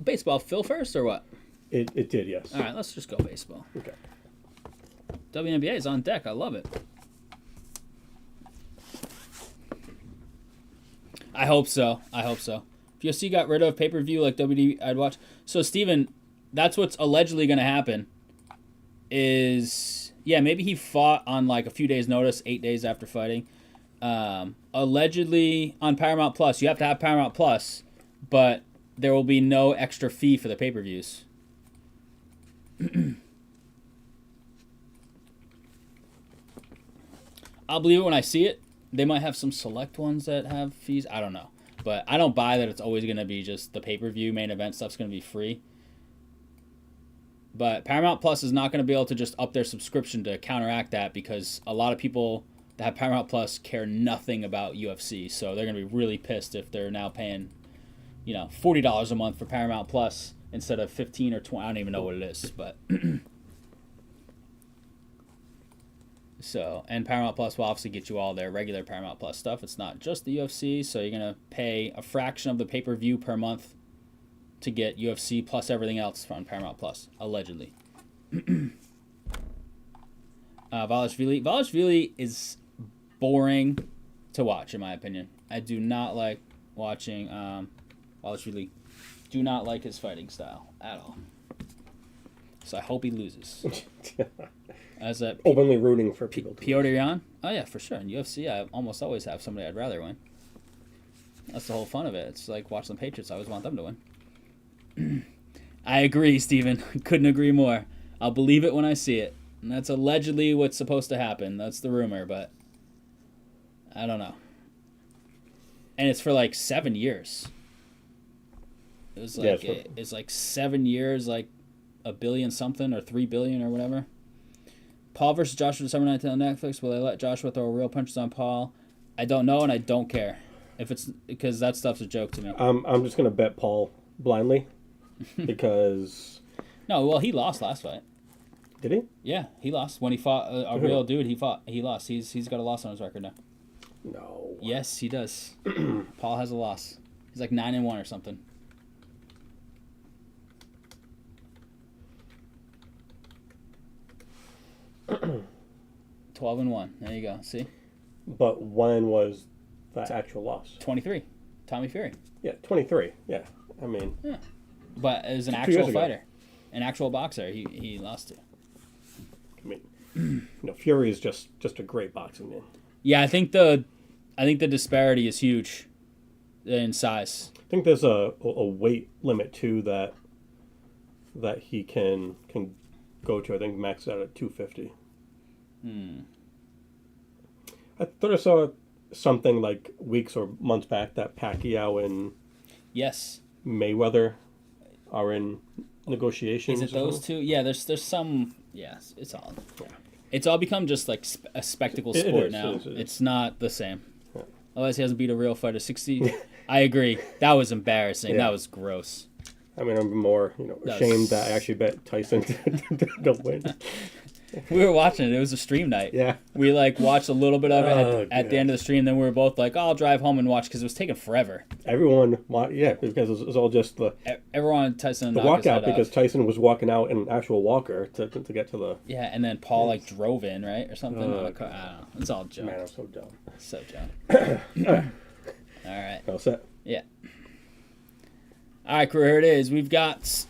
Baseball, Phil first or what? It did, yes. All right, let's just go baseball. Okay. WNBA is on deck. I love it. I hope so. If UFC got rid of pay-per-view like WWE, I'd watch. So, Steven, that's what's allegedly going to happen is, yeah, maybe he fought on like a few days' notice, 8 days after fighting. Allegedly on Paramount Plus. You have to have Paramount Plus, but there will be no extra fee for the pay-per-views. I'll believe it when I see it. They might have some select ones that have fees. I don't know. But I don't buy that it's always going to be just the pay-per-view main event stuff's going to be free. But Paramount Plus is not going to be able to just up their subscription to counteract that because a lot of people that have Paramount Plus care nothing about UFC. So they're going to be really pissed if they're now paying, $40 a month for Paramount Plus instead of 15 or 20. I don't even know what it is, but so, and Paramount Plus will obviously get you all their regular Paramount Plus stuff. It's not just the UFC, so you're going to pay a fraction of the pay-per-view per month to get UFC plus everything else on Paramount Plus, allegedly. Valashvili is boring to watch, in my opinion. I do not like watching Valashvili. Do not like his fighting style at all. So I hope he loses. As a openly rooting for people. Piotr Jan? Oh, yeah, for sure. In UFC, I almost always have somebody I'd rather win. That's the whole fun of it. It's like watching the Patriots. I always want them to win. I agree, Steven. Couldn't agree more. I'll believe it when I see it. And that's allegedly what's supposed to happen. That's the rumor, but I don't know. And it's for like 7 years. It was like it's like 7 years, like $1 billion something or $3 billion or whatever. Paul versus Joshua December 19th on Netflix. Will they let Joshua throw real punches on Paul? I don't know, and I don't care if it's because that stuff's a joke to me. I'm just gonna bet Paul blindly because No, well, he lost last fight. Did he? Yeah, he lost when he fought a real dude. He lost. He's got a loss on his record now. No. Yes, he does. Paul has a loss. He's like 9-1 or something. (12-1). There you go. See? But when was the actual loss? 23. Tommy Fury. Yeah, 23. Yeah. I mean. Yeah. But as an 2 actual years ago. fighter, an actual boxer, he lost to. I mean, Fury is just a great boxing man. Yeah, I think the disparity is huge in size. I think there's a weight limit too that he can go to. I think max out at 250. I thought I saw something like weeks or months back that Pacquiao and Yes. Mayweather are in negotiations. Is it those two? Yeah, there's some. Yes, it's all. Yeah. It's all become just like a spectacle It sport is, now. it is. It's not the same. Yeah. Otherwise, he hasn't beat a real fighter. 60. I agree. That was embarrassing. Yeah. That was gross. I mean, I'm more ashamed that I actually bet Tyson to win. We were watching it. It was a stream night. Yeah. We like watched a little bit of it at the God. end of the stream. Then we were both like, "Oh, I'll drive home and watch," because it was taking forever. Everyone, because it was all just the Everyone Tyson the knocked his head walkout because off. Tyson was walking out in an actual walker to get to the. Yeah, and then Paul like drove in, right, or something. Oh, I don't know. It's all a joke. Man, I'm so dumb. So dumb. All right. All set. Yeah. All right, crew, here it is. We've got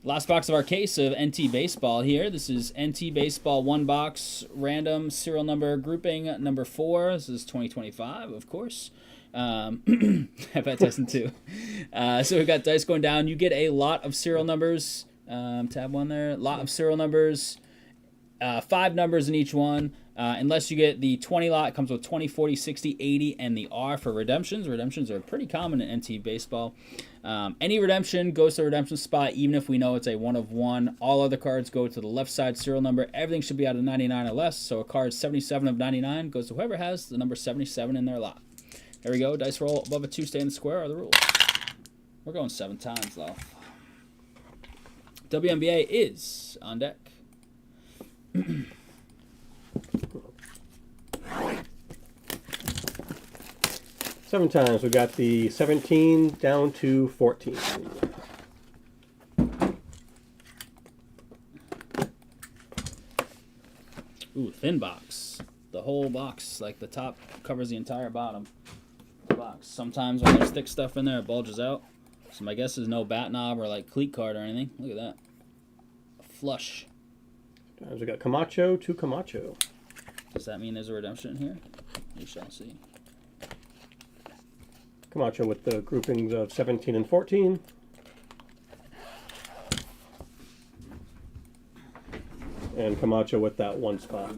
last box of our case of NT Baseball here. This is NT Baseball 1 box, random serial number grouping number 4. This is 2025, of course. How about Tyson 2? So we've got dice going down. You get a lot of serial numbers. Tab 1 there. Lot of serial numbers. 5 numbers in each one. Unless you get the 20 lot, it comes with 20, 40, 60, 80, and the R for redemptions. Redemptions are pretty common in NT Baseball. Any redemption goes to the redemption spot, even if we know it's a 1 of 1. All other cards go to the left side serial number. Everything should be out of 99 or less. So a card 77 of 99 goes to whoever has the number 77 in their lot. There we go. Dice roll above a 2, stay in the square are the rules. We're going 7 times, though. WNBA is on deck. 7 times. We got the 17 down to 14. Ooh, thin box. The whole box, like the top covers the entire bottom of the box. Sometimes when there's thick stuff in there, it bulges out. So my guess is no bat knob or like cleat card or anything. Look at that. Flush. Times we got Camacho to Camacho. Does that mean there's a redemption in here? We shall see. Camacho with the groupings of 17 and 14. And Camacho with that 1 spot.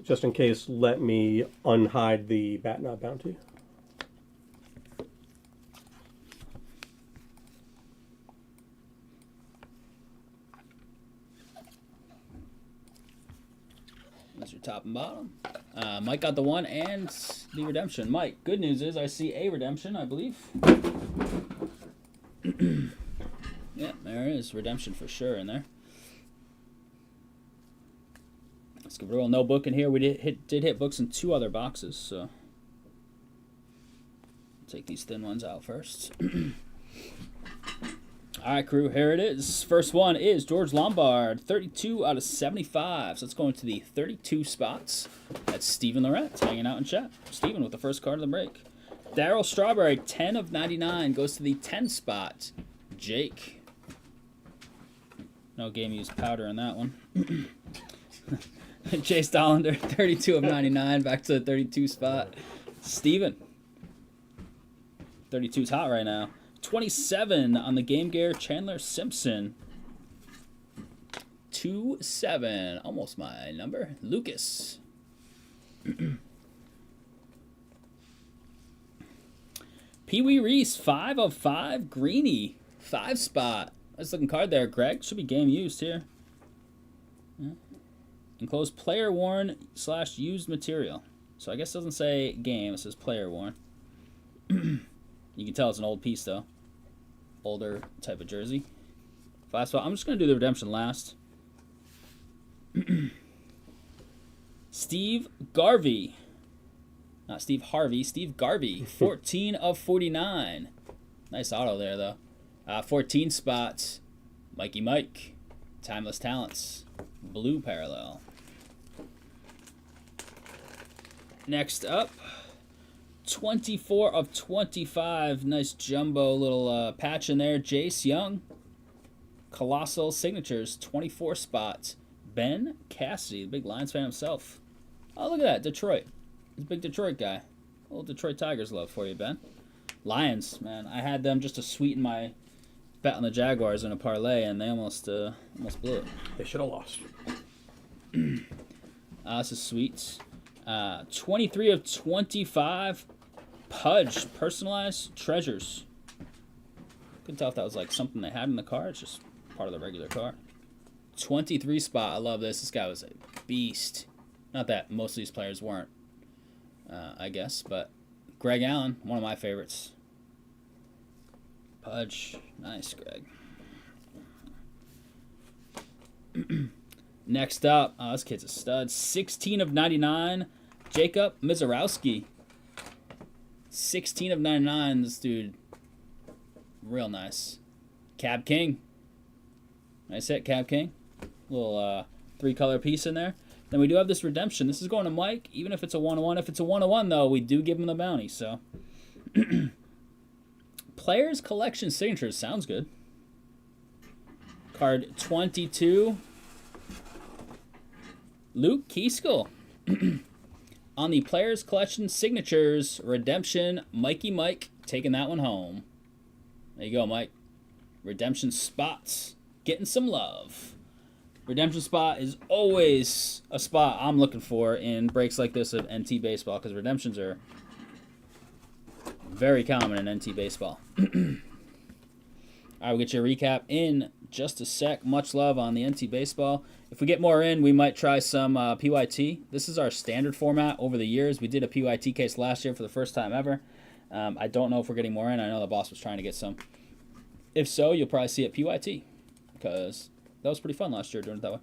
Just in case, let me unhide the bat knob bounty. That's your top and bottom. Mike got the 1 and the redemption. Mike, good news is I see a redemption, I believe. Yeah, there is redemption for sure in there. Let's give it a roll. No book in here. We did hit books in 2 other boxes, so take these thin ones out first. All right, crew, here it is. First one is George Lombard, 32 out of 75. So let's go into the 32 spots. That's Steven Lorette hanging out in chat. Steven with the first card of the break. Daryl Strawberry, 10 of 99, goes to the 10 spot. Jake. No game used powder in that one. Chase Dollander, 32 of 99, back to the 32 spot. Steven. 32's hot right now. 27 on the Game Gear, Chandler Simpson. 2-7, almost my number. Lucas. Pee Wee Reese, 5 of 5. Greeny, 5 spot. Nice looking card there, Greg. Should be game used here. Yeah. Enclosed player worn / used material. So I guess it doesn't say game, it says player worn. You can tell it's an old piece though. Older type of jersey. 5 spot. I'm just going to do the redemption last. Steve Garvey. Not Steve Harvey, Steve Garvey. 14 of 49. Nice auto there though. 14 spots. Mikey Mike. Timeless Talents. Blue parallel. Next up, 24 of 25. Nice jumbo little patch in there. Jace Young. Colossal Signatures. 24 spots. Ben Cassidy, the big Lions fan himself. Oh, look at that. Detroit. He's a big Detroit guy. A little Detroit Tigers love for you, Ben. Lions, man. I had them just to sweeten my bet on the Jaguars in a parlay, and they almost blew it. They should have lost. This is sweet. 23 of 25. Pudge, personalized treasures. Couldn't tell if that was like something they had in the car. It's just part of the regular car. 23 spot. I love this. This guy was a beast. Not that most of these players weren't, I guess, but Greg Allen, one of my favorites. Pudge. Nice, Greg. Next up, this kid's a stud. 16 of 99. Jacob Mizorowski. 16 of 99. This dude, real nice. Cab King. Nice hit, Cab King. Little 3-color piece in there. Then we do have this redemption. This is going to Mike, even if it's a 1-1. If it's a 1-1, though, we do give him the bounty. So, Players Collection Signatures. Sounds good. Card 22. Luke Kieskill. On the Players Collection Signatures, redemption, Mikey Mike taking that one home. There you go, Mike. Redemption spots. Getting some love. Redemption spot is always a spot I'm looking for in breaks like this of NT Baseball, because redemptions are very common in NT Baseball. All right, we'll get you a recap in just a sec. Much love on the NT Baseball. If we get more in, we might try some PYT. This is our standard format over the years. We did a PYT case last year for the first time ever. I don't know if we're getting more in. I know the boss was trying to get some. If so, you'll probably see it PYT, because that was pretty fun last year doing it that way.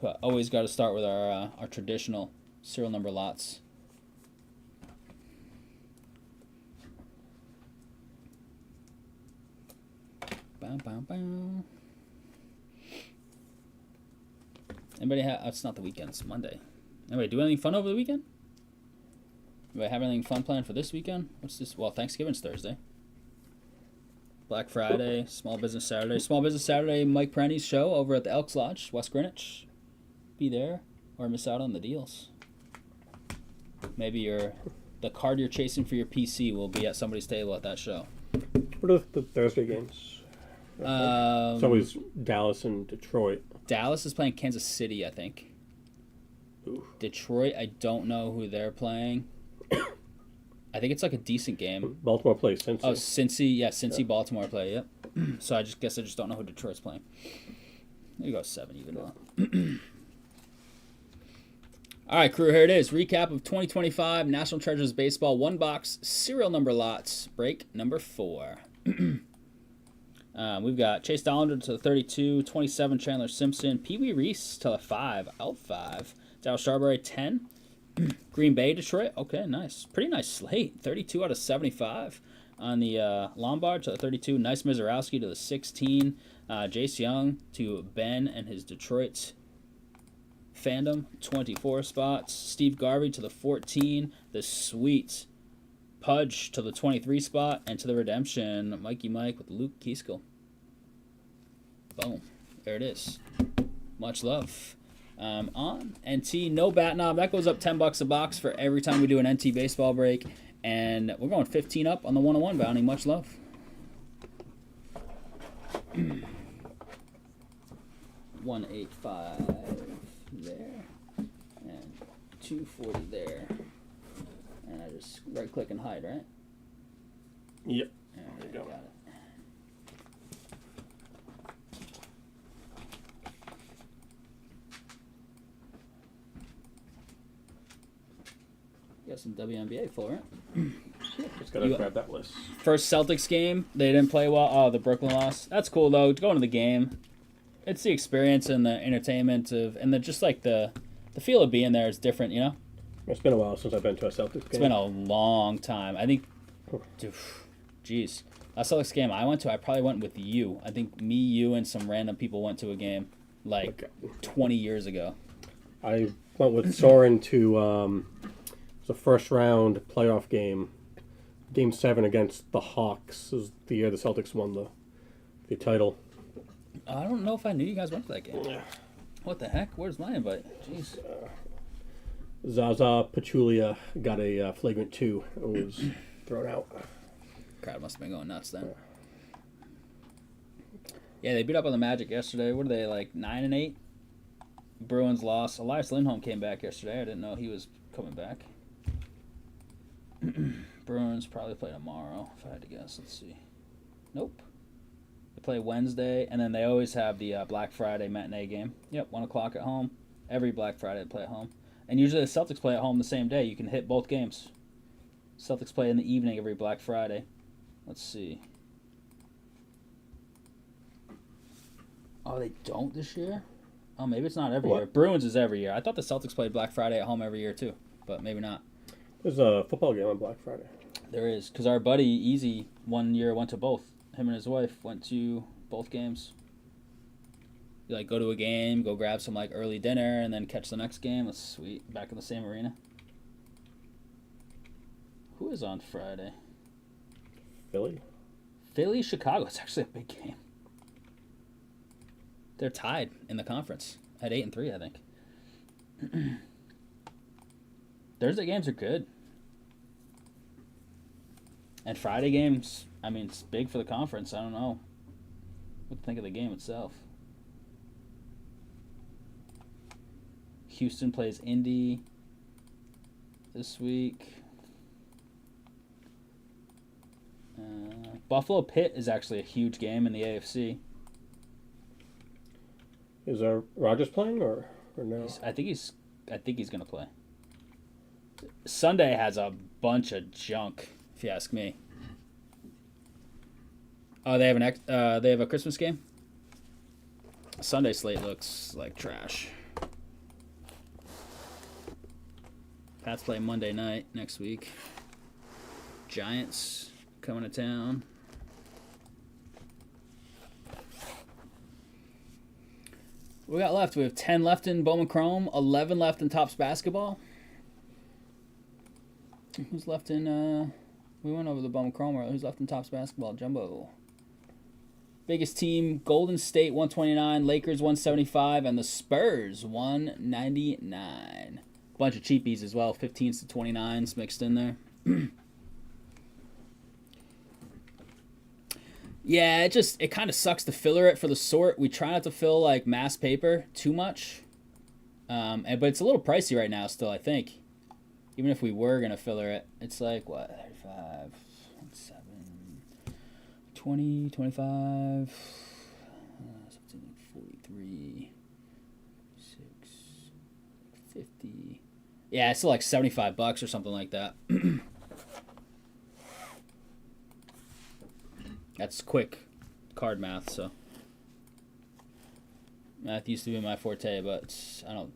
But always got to start with our traditional serial number lots. Bow, bow, bow. Anybody have? It's not the weekend. It's Monday. Anybody do anything fun over the weekend? Anybody have anything fun planned for this weekend? What's this? Well, Thanksgiving's Thursday. Black Friday, Small Business Saturday. Small Business Saturday, Mike Prenny's show over at the Elks Lodge, West Greenwich. Be there or miss out on the deals. Maybe the card you're chasing for your PC will be at somebody's table at that show. What are the Thursday games? It's always Dallas and Detroit. Dallas is playing Kansas City, I think. Ooh. Detroit, I don't know who they're playing. I think it's like a decent game. Baltimore plays Cincy. Oh, Cincy. Yeah, Cincy, Baltimore play, yep. So I just don't know who Detroit's playing. There you go, 7 even. All right, crew, here it is. Recap of 2025 National Treasures Baseball 1-box serial number lots. Break number 4. We've got Chase Dollander to the 32, 27 Chandler Simpson, Pee Wee Reese to the 5, out 5, Dallas Strawberry 10, Green Bay Detroit. Okay, nice, pretty nice slate. 32 out of 75 on the Lombard to the 32. Nice Mizorowski to the 16. Jace Young to Ben and his Detroit fandom, 24 spots. Steve Garvey to the 14. The sweet Pudge to the 23 spot, and to the redemption, Mikey Mike with Luke Kieskill. Boom. There it is. Much love. On NT, no bat knob. That goes up $10 a box for every time we do an NT baseball break. And we're going 15 up on the 101 bounty. Much love. 185 there. And 240 there. And I just right click and hide, right? Yep. There you go. Got it. Got some WNBA for it. Just gotta grab that list. First Celtics game, they didn't play well. Oh, the Brooklyn loss. That's cool though. Going to the game, it's the experience and the entertainment of, and the just like the feel of being there is different. You know. It's been a while since I've been to a Celtics game. It's been a long time. I think, jeez, a Celtics game I went to, I probably went with you. I think me, you, and some random people went to a game like 20 years ago. I went with Soren to it was a first round playoff game, Game 7 against the Hawks. This was the year the Celtics won the title. I don't know if I knew you guys went to that game. Yeah. What the heck? Where's my invite? Jeez. Zaza Pachulia got a flagrant 2 and was thrown out. Crowd must have been going nuts then. Yeah, they beat up on the Magic yesterday. What are they, like 9-8? Bruins lost. Elias Lindholm came back yesterday. I didn't know he was coming back. Bruins probably play tomorrow, if I had to guess. Let's see. Nope. They play Wednesday, and then they always have the Black Friday matinee game. Yep, 1 o'clock at home. Every Black Friday they play at home. And usually the Celtics play at home the same day. You can hit both games. Celtics play in the evening every Black Friday. Let's see. Oh, they don't this year? Oh, maybe it's not every year. Bruins is every year. I thought the Celtics played Black Friday at home every year too, but maybe not. There's a football game on Black Friday. There is, because our buddy Easy one year went to both. Him and his wife went to both games. You like go to a game, go grab some like early dinner, and then catch the next game. That's sweet. Back in the same arena. Who is on Friday? Philly, Chicago. It's actually a big game. They're tied in the conference at 8-3, I think. Thursday games are good. And Friday games, I mean, it's big for the conference. I don't know what to think of the game itself. Houston plays Indy this week. Buffalo Pitt is actually a huge game in the AFC. Is Rogers playing or no? I think he's gonna play. Sunday has a bunch of junk, if you ask me. Oh, they have a Christmas game? Sunday slate looks like trash. Pats play Monday night next week. Giants coming to town. What we got left? We have 10 left in Bowman Chrome, 11 left in Topps Basketball. Who's left in, we went over the Bowman Chrome. Who's left in Topps Basketball? Jumbo. Biggest team, Golden State 129, Lakers 175, and the Spurs 199. Bunch of cheapies as well, 15s to 29s mixed in there. Yeah, it kind of sucks to filler it for the sort. We try not to fill like mass paper too much, but it's a little pricey right now still, I think. Even if we were going to filler it, it's like, what, 35, 7, 20, 25, something like 43, 6, 50. Yeah, it's still like $75 or something like that. That's quick card math, so. Math used to be my forte, but I don't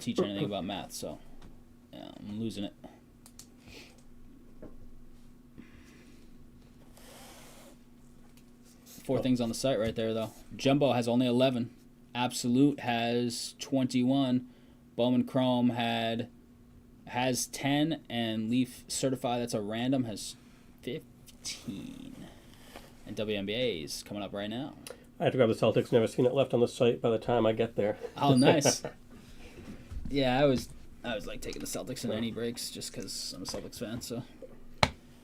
teach anything about math, so yeah, I'm losing it. Four things on the site right there, though. Jumbo has only 11. Absolute has 21. Bowman Chrome has 10, and Leaf Certified, that's a random, has 15. And WNBA is coming up right now. I have to grab the Celtics. Never seen it left on the site by the time I get there. Oh, nice. Yeah, I was like taking the Celtics in any breaks just because I'm a Celtics fan. So,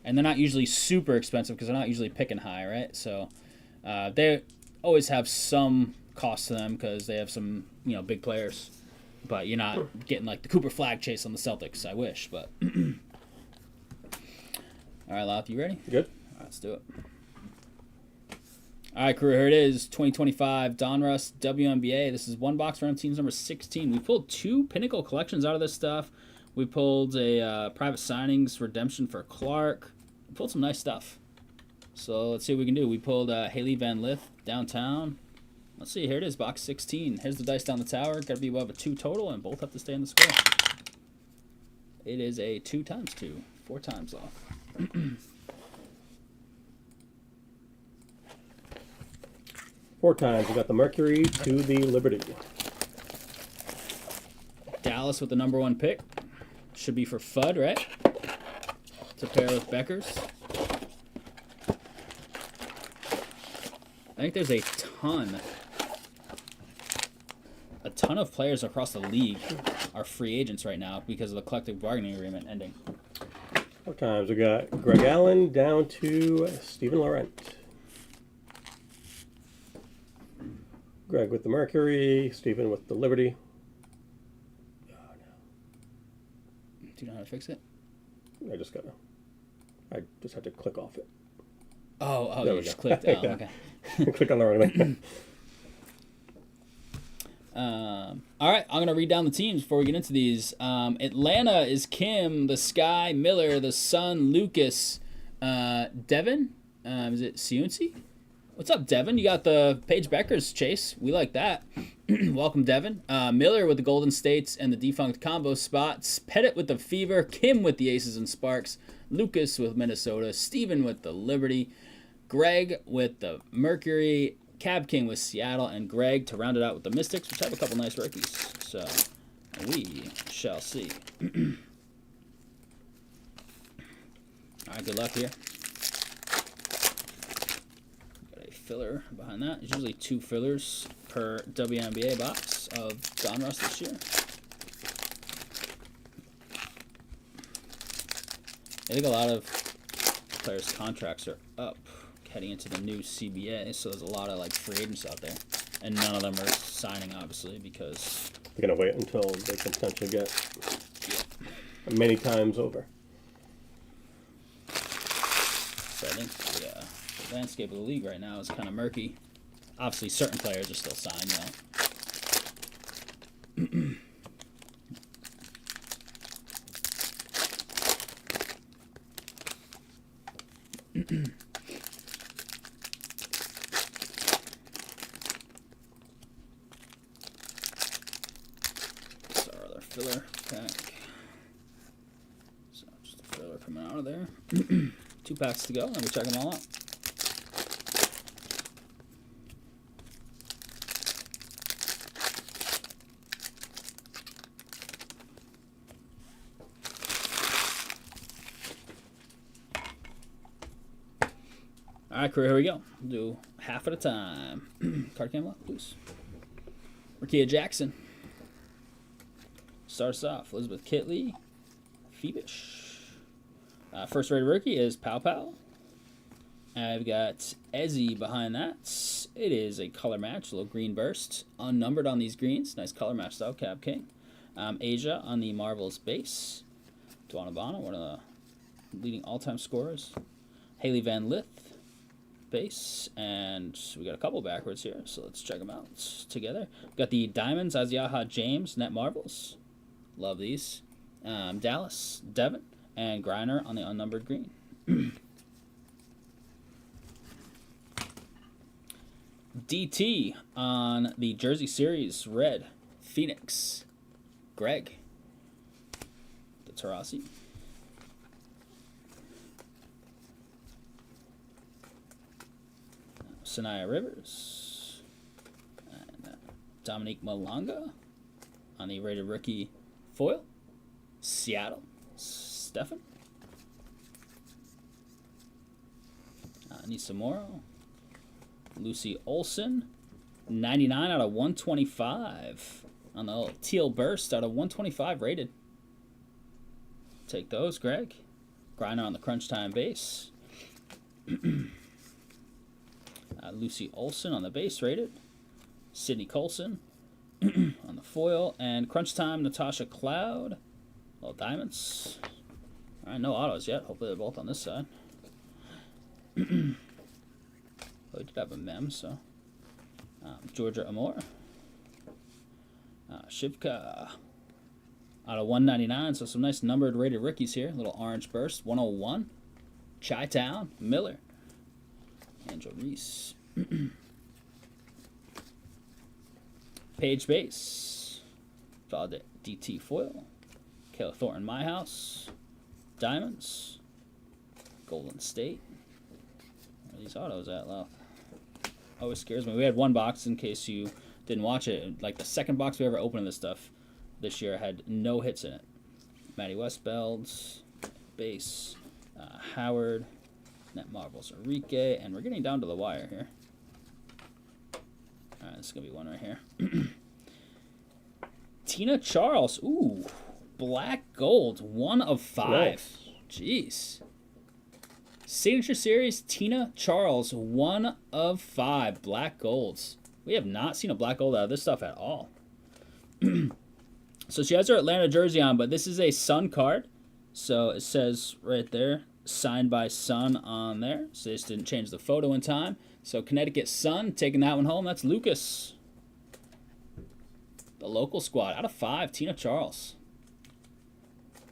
and they're not usually super expensive because they're not usually picking high, right? So, they always have some cost to them because they have some big players, but you're not getting like the Cooper Flag chase on the Celtics. I wish, but all right, Loth, you ready? Good. All right, let's do it. All right, crew, here it is, 2025 Donruss WNBA. This is one box round teams number 16. We pulled 2 Pinnacle collections out of this stuff. We pulled a private signings redemption for Clark. We pulled some nice stuff. So let's see what we can do. We pulled Haley Van Lith downtown. Let's see, here it is, box 16. Here's the dice down the tower. Got to be above a 2 total, and both have to stay in the square. It is a 2 times 2, 4 times off. 4 times. We got the Mercury to the Liberty. Dallas with the number 1 pick. Should be for Fudd, right? To pair with Beckers. I think there's a ton of players across the league are free agents right now because of the collective bargaining agreement ending. 4 times. We got Greg Allen down to Stephen Laurent. Greg with the Mercury, Stephen with the Liberty. Oh, no. Do you know how to fix it? I just had to click off it. Oh, There you we just go. clicked. Oh, okay. Click on the wrong thing. All right, I'm going to read down the teams before we get into these. Atlanta is Kim, the Sky, Miller, the Sun, Lucas, Devin. Is it Siunsi? What's up, Devin? You got the Paige Beckers chase. We like that. Welcome, Devin. Miller with the Golden States and the defunct combo spots. Pettit with the Fever. Kim with the Aces and Sparks. Lucas with Minnesota. Steven with the Liberty. Greg with the Mercury. Cab King with Seattle. And Greg to round it out with the Mystics, which have a couple nice rookies. So we shall see. All right, good luck here. Filler behind that. There's usually 2 fillers per WNBA box of Donruss this year. I think a lot of players' contracts are up heading into the new CBA, so there's a lot of like free agents out there, and none of them are signing, obviously, because They're going to wait until they can potentially get many times over. So I think the landscape of the league right now is kind of murky. Obviously, certain players are still signed, It's our other filler pack. So just a filler coming out of there. 2 packs to go, and we check them all out. All right, crew, here we go. We'll do half at a time. Card cam lock, please. Rakia Jackson. Starts off. Elizabeth Kitley. Phoebish. First rated rookie is Pow Pow. I've got Ezzy behind that. It is a color match, a little green burst. Unnumbered on these greens. Nice color match style, Cab King. Asia on the Marvel's base. Duana Bana, one of the leading all-time scorers. Haley Van Lith. Base, and we got a couple backwards here, so let's check them out together. We've got the Diamonds, Asiaha James, Net Marvels. Love these. Dallas, Devin, and Griner on the unnumbered green. DT on the Jersey Series, red. Phoenix, Greg. The Tarasi. Sanaya Rivers, and Dominique Malanga on the rated rookie foil. Seattle, Stefan. Nisamoro. Lucy Olson, 99 out of 125 on the little teal burst out of 125 rated. Take those, Greg. Grinder on the crunch time base. Lucy Olson on the base rated. Sydney Colson on the foil. And crunch time, Natasha Cloud. Little diamonds. All right, no autos yet. Hopefully they're both on this side. Oh, we did have a mem, so. Georgia Amore. Shivka out of 199, so some nice numbered rated rookies here. Little orange burst, 101. Chi-Town, Miller. Angel Reese. Page base. Followed DT foil. Kayla Thornton, My House. Diamonds. Golden State. Where are these autos at, Lau? Always scares me. We had one box, in case you didn't watch it. Like the second box we ever opened of this stuff this year had no hits in it. Maddie Westbeld, base, Howard, Net Marbles, Enrique, and we're getting down to the wire here. All right, this is going to be one right here. Tina Charles. Ooh, black gold, 1 of 5. Nice. Jeez. Signature Series, Tina Charles, 1 of 5 black golds. We have not seen a black gold out of this stuff at all. So she has her Atlanta jersey on, but this is a Sun card. So it says right there, signed by Sun on there. So they just didn't change the photo in time. So Connecticut Sun taking that one home. That's Lucas. The local squad, out of 5, Tina Charles.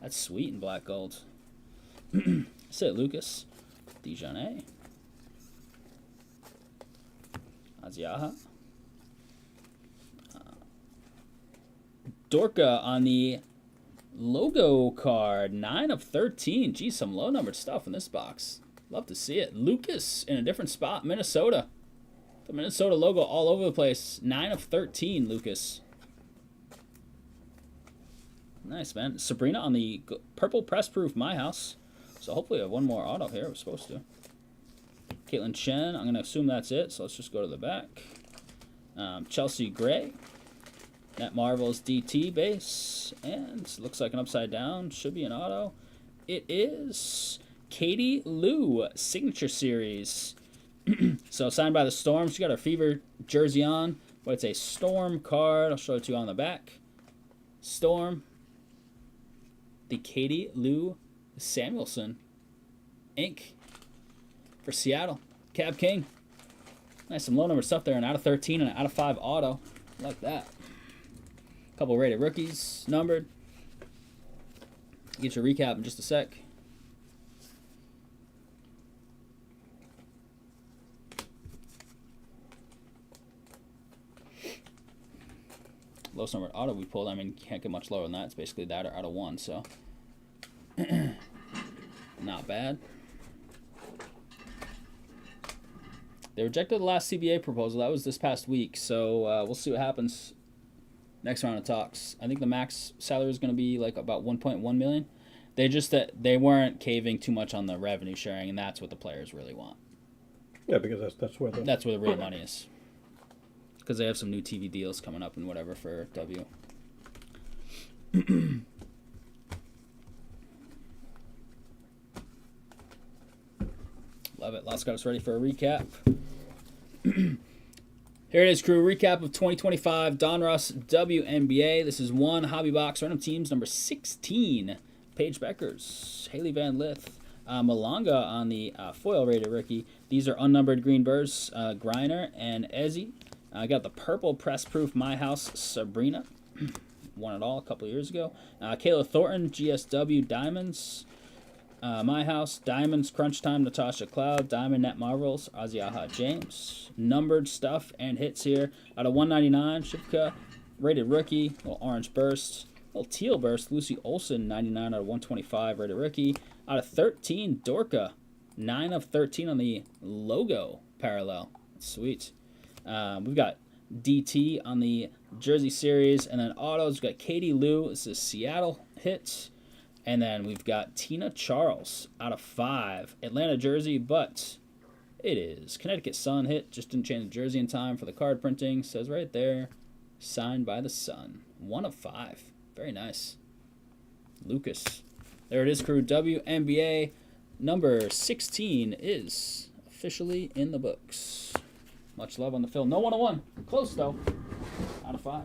That's sweet in black gold. That's it, Lucas. Dijonay. Aziaha. Dorka on the logo card. 9 of 13. Geez, some low-numbered stuff in this box. Love to see it. Lucas in a different spot. Minnesota. The Minnesota logo all over the place. 9 of 13, Lucas. Nice, man. Sabrina on the purple press-proof My House. So hopefully we have one more auto here. We're supposed to. Caitlin Chen. I'm going to assume that's it. So let's just go to the back. Chelsea Gray. Net Marvel's DT base. And looks like an upside down. Should be an auto. It is Katie Lou. Signature Series. So signed by the Storm. She got her Fever jersey on. But it's a Storm card. I'll show it to you on the back. Storm. The Katie Lou Samuelson ink for Seattle. Cab King. Nice, some low number stuff there. An out of 13 and an out of 5 auto. Like that. Couple rated rookies numbered. Get your recap in just a sec. Lowest numbered auto we pulled, I mean, you can't get much lower than that. It's basically that or out of 1, so not bad. They rejected the last CBA proposal. That was this past week, so we'll see what happens next round of talks. I think the max salary is going to be like about 1.1 million. They weren't caving too much on the revenue sharing, and that's what the players really want. Yeah, because that's where the real money is. Because they have some new TV deals coming up and whatever for W. Love it. Lots got us ready for a recap. Here it is, crew. Recap of 2025 Donruss WNBA. This is one hobby box. Random teams number 16. Paige Beckers, Haley Van Lith, Malanga on the foil rated rookie. These are unnumbered green bursts. Griner and Ezzy. I got the purple press proof My House Sabrina. Won it all a couple years ago. Kayla Thornton, GSW Diamonds. My House, Diamonds, Crunch Time, Natasha Cloud, Diamond Net Marvels, Aziaha James. Numbered stuff and hits here. Out of 199, Shipka, rated rookie, little orange burst. Little teal burst, Lucy Olson, 99 out of 125, rated rookie. Out of 13, Dorka, 9 of 13 on the logo parallel. Sweet. We've got DT on the Jersey Series, and then autos. We've got Katie Lou. This is Seattle hit. And then we've got Tina Charles out of 5. Atlanta jersey, but It is. Connecticut Sun hit. Just didn't change the jersey in time for the card printing. Says right there, signed by the Sun. 1 of 5. Very nice. Lucas. There it is, crew. WNBA number 16 is officially in the books. Much love on the fill. No 101. Close, though. Out of 5.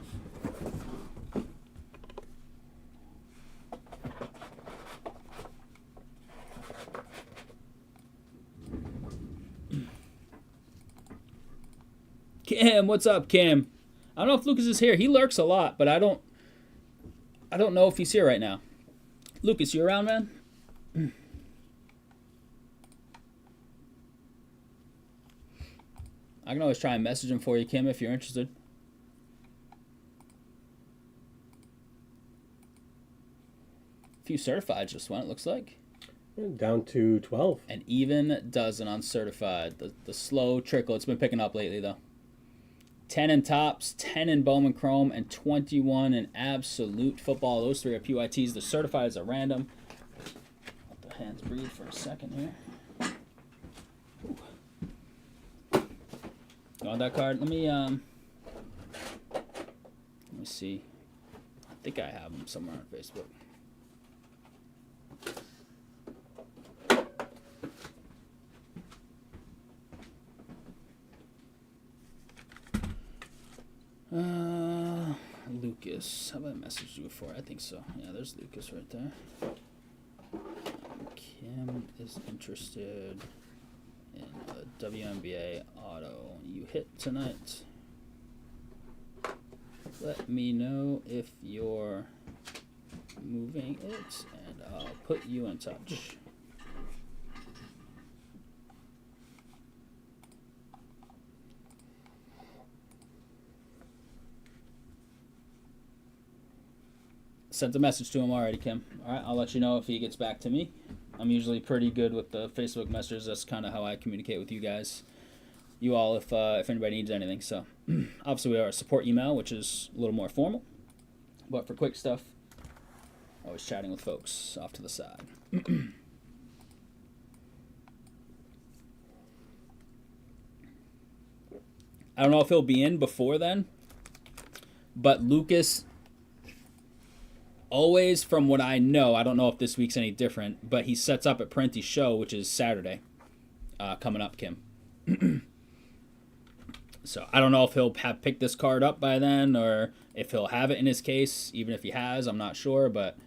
Kim, what's up, Kim? I don't know if Lucas is here. He lurks a lot, but I don't know if he's here right now. Lucas, you around, man? I can always try and message him for you, Kim, if you're interested. A few certified just went, it looks like. Down to 12. An even dozen on certified. The slow trickle. It's been picking up lately, though. 10 in tops, 10 in Bowman Chrome, and 21 in Absolute Football. Those 3 are PYTs. The certified is a random. Let the hands breathe for a second here. Ooh. You want that card? Let me see. I think I have them somewhere on Facebook. Lucas. Have I messaged you before? I think so. Yeah, there's Lucas right there. Kim is interested in a WNBA auto. You hit tonight. Let me know if you're moving it, and I'll put you in touch. Sent a message to him already, Kim. All right, I'll let you know if he gets back to me. I'm usually pretty good with the Facebook messages. That's kind of how I communicate with you guys, you all, if anybody needs anything. So, obviously, we have our support email, which is a little more formal. But for quick stuff, always chatting with folks off to the side. I don't know if he'll be in before then, but Lucas, always from what I know, I don't know if this week's any different, but he sets up at Parenti's show, which is Saturday, coming up, Kim. So I don't know if he'll have picked this card up by then, or if he'll have it in his case. Even if he has, I'm not sure, but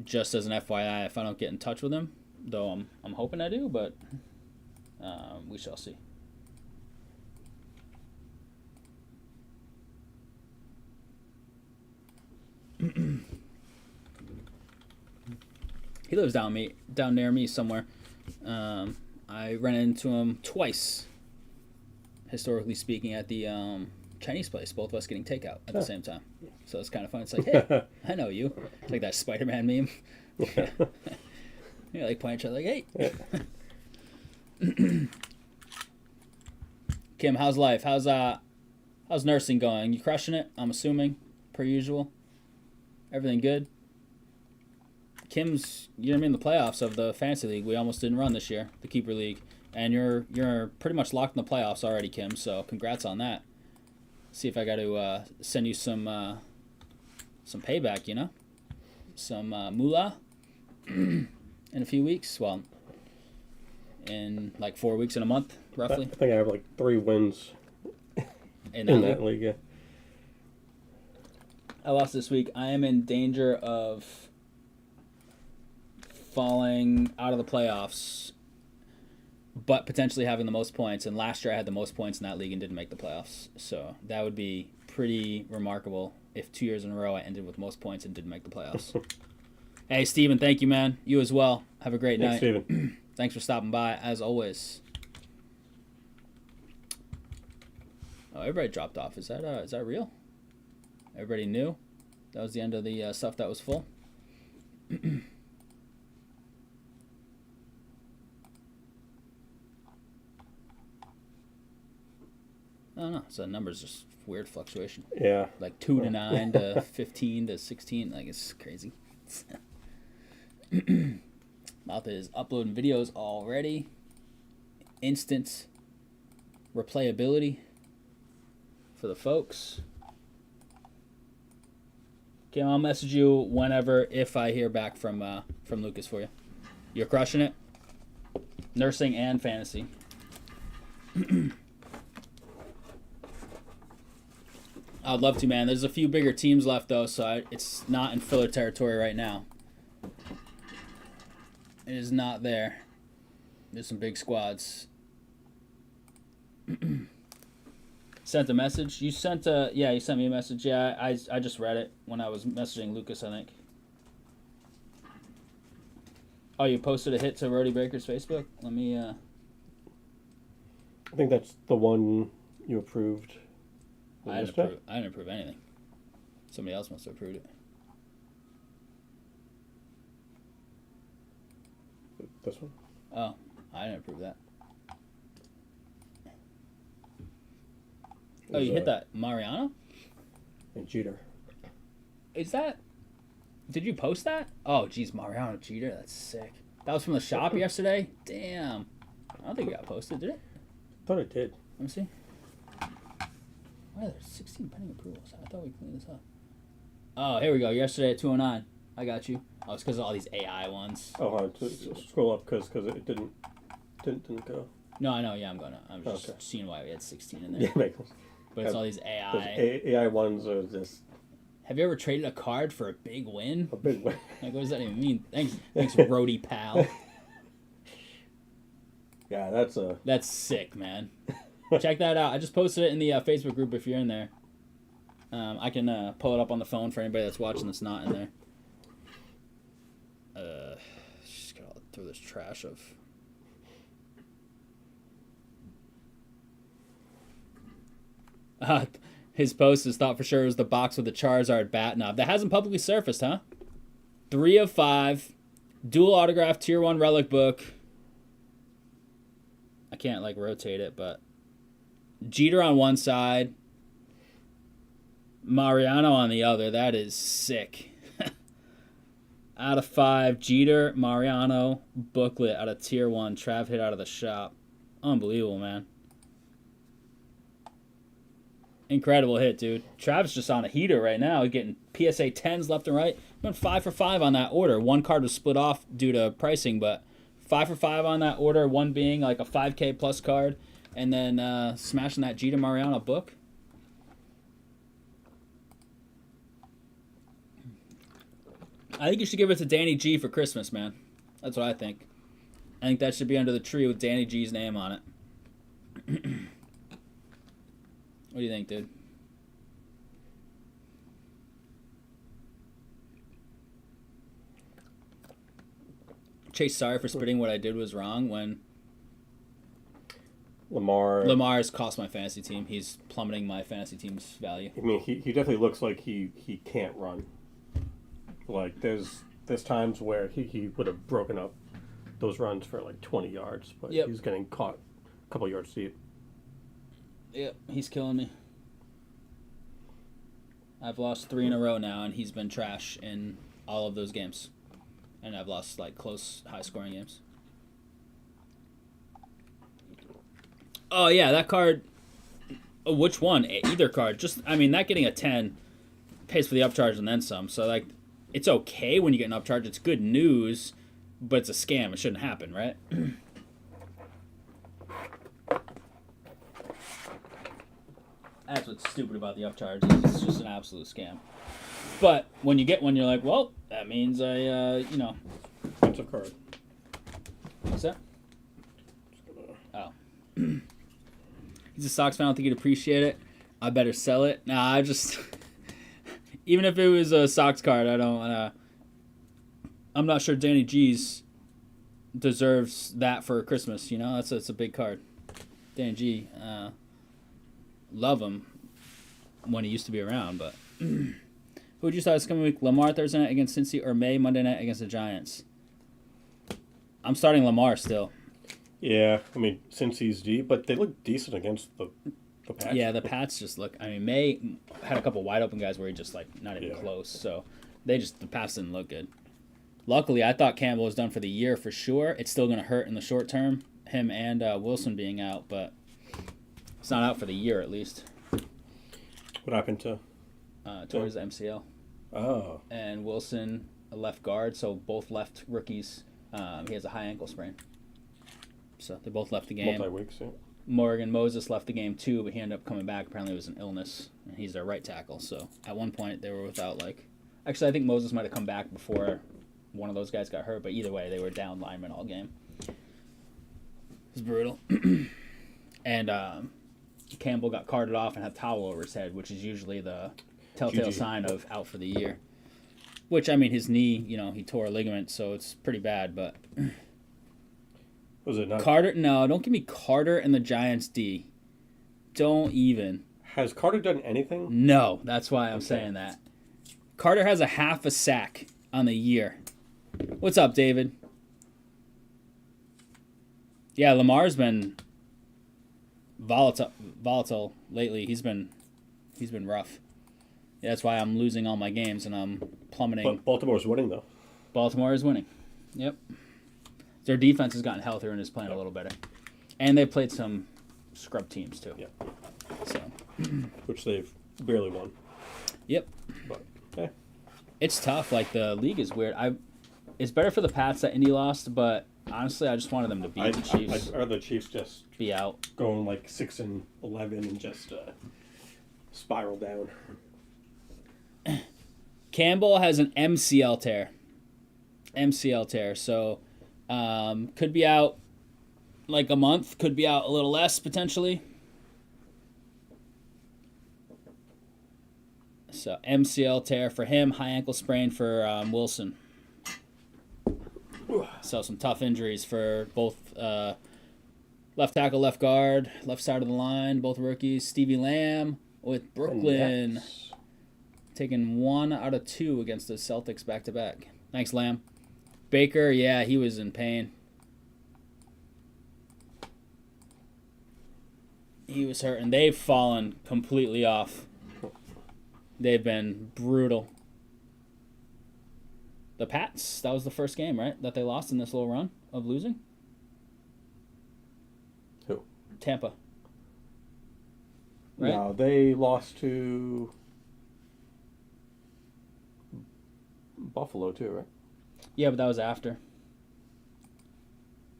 just as an FYI, if I don't get in touch with him, though I'm hoping I do, but we shall see. He lives down near me somewhere. I ran into him twice, historically speaking, at the Chinese place. Both of us getting takeout at the same time. So it's kind of fun. It's like, hey, I know you. It's like that Spider-Man meme. Yeah, like point each other, like, hey. Kim, how's life? How's nursing going? You crushing it? I'm assuming, per usual. Everything good? Kim's, in the playoffs of the fantasy league. We almost didn't run this year, the keeper league, and you're pretty much locked in the playoffs already, Kim. So congrats on that. See if I got to send you some payback, some moolah in a few weeks. Well, in like 4 weeks and a month, roughly. I think I have like 3 wins in that league. Yeah. I lost this week. I am in danger of falling out of the playoffs, but potentially having the most points. And last year I had the most points in that league and didn't make the playoffs. So that would be pretty remarkable if 2 years in a row I ended with most points and didn't make the playoffs. Hey, Steven, thank you, man. You as well. Have a great night. Steven. Thanks for stopping by, as always. Oh, everybody dropped off. Is that real? Everybody knew? That was the end of the stuff that was full? I don't know. So the numbers just weird fluctuation. Yeah. Like 2 to 9 to 15 to 16. Like, it's crazy. Mouth is uploading videos already. Instant replayability for the folks. Okay, I'll message you whenever if I hear back from Lucas for you. You're crushing it. Nursing and fantasy. I'd love to, man. There's a few bigger teams left, though, so it's not in filler territory right now. It is not there. There's some big squads. Sent a message. You sent you sent me a message. Yeah, I just read it when I was messaging Lucas, I think. Oh, you posted a hit to Rhody Baker's Facebook? Let me I think that's the one you approved. I didn't approve anything. Somebody else must have approved it. This one? Oh, I didn't approve that. Oh, you hit that Mariano? And Jeter. Is that... Did you post that? Oh, geez, Mariano Jeter. That's sick. That was from the shop yesterday? Damn. I don't think it got posted, did it? I thought it did. Let me see. Why are there 16 pending approvals? I thought we cleaned this up. Oh, here we go. Yesterday at 2:09. I got you. Oh, it's because of all these AI ones. Oh, scroll up because it didn't go. No, I know. Yeah, I'm going to. I'm just seeing why we had 16 in there. Yeah, makes sense. But it's all these AI. Those AI ones are just... Have you ever traded a card for a big win? A big win. Like, what does that even mean? Thanks, Rhody pal. Yeah, That's sick, man. Check that out. I just posted it in the Facebook group if you're in there. I can pull it up on the phone for anybody that's watching that's not in there. Just gotta throw this trash of... His post is thought for sure it was the box with the Charizard bat knob. That hasn't publicly surfaced, huh? 3 of 5. Dual autograph tier 1 relic book. I can't like rotate it, but Jeter on one side, Mariano on the other. That is sick. Out of 5, Jeter, Mariano, booklet out of tier 1. Trav hit out of the shop. Unbelievable, man. Incredible hit, dude. Trav's just on a heater right now. He's getting PSA 10s left and right. Went 5 for 5 on that order. One card was split off due to pricing, but 5 for 5 on that order. One being like a 5K plus card, and then smashing that Jeter Mariano book. I think you should give it to Danny G for Christmas, man. That's what I think. I think that should be under the tree with Danny G's name on it. What do you think, dude? Chase, sorry for spitting what I did was wrong when Lamar's cost my fantasy team. He's plummeting my fantasy team's value. I mean, he definitely looks like he can't run. Like, there's times where he would have broken up those runs for like 20 yards, but he's getting caught a couple yards deep. Yep, he's killing me. I've lost 3 in a row now, and he's been trash in all of those games. And I've lost, like, close, high-scoring games. Oh, yeah, that card... Oh, which one? Either card. Just, I mean, that getting a 10 pays for the upcharge and then some. So, like, it's okay when you get an upcharge. It's good news, but it's a scam. It shouldn't happen, right? That's what's stupid about the upcharge. It's just an absolute scam. But when you get one, you're like, well, that means Expensive card. What's that? Oh. He's a Sox fan. I don't think he'd appreciate it. I better sell it. Nah, I just... Even if it was a Sox card, I don't... I'm not sure Danny G's deserves that for Christmas, you know? That's a big card. Danny G... love him when he used to be around, but who would you start this coming week? Lamar Thursday night against Cincy or May Monday night against the Giants? I'm starting Lamar still. Yeah, I mean, Cincy's deep, but they look decent against the Pats. Yeah, the Pats just look. I mean, May had a couple wide open guys where he just like not even close. So the Pats didn't look good. Luckily, I thought Campbell was done for the year for sure. It's still going to hurt in the short term, him and Wilson being out, but It's not out for the year, at least. What happened to? Towards the MCL. Oh. And Wilson, a left guard, so both left rookies. He has a high ankle sprain. So they both left the game. Multi-weeks, yeah. Morgan Moses left the game too, but he ended up coming back. Apparently it was an illness, and he's their right tackle. So at one point they were without, like... Actually, I think Moses might have come back before one of those guys got hurt, but either way, they were down linemen all game. It was brutal. And Campbell got carted off and had a towel over his head, which is usually the telltale sign of out for the year. Which, I mean, his knee, he tore a ligament, so it's pretty bad, but... Was it not? Carter, no, don't give me Carter and the Giants D. Don't even. Has Carter done anything? No, that's why I'm saying that. Carter has a half a sack on the year. What's up, David? Yeah, Lamar's been volatile lately. He's been rough. Yeah, that's why I'm losing all my games and I'm plummeting. But Baltimore's winning, though. Baltimore is winning. Yep. Their defense has gotten healthier and is playing a little better. And they've played some scrub teams, too. Yeah. So. Which they've barely won. Yep. But, yeah. It's tough. Like, the league is weird. It's better for the Pats that Indy lost, but honestly, I just wanted them to beat the Chiefs. Or the Chiefs just be out. Going like 6-11 and just spiral down. Campbell has an MCL tear. So... could be out like a month, could be out a little less potentially. So MCL tear for him, high ankle sprain for Wilson. So some tough injuries for both left tackle, left guard, left side of the line, both rookies. Stevie Lamb with Brooklyn taking 1 out of 2 against the Celtics back-to-back. Thanks, Lamb. Baker, yeah, he was in pain. He was hurt, and they've fallen completely off. They've been brutal. The Pats, that was the first game, right, that they lost in this little run of losing? Who? Tampa. Right? No, they lost to Buffalo, too, right? Yeah, but that was after.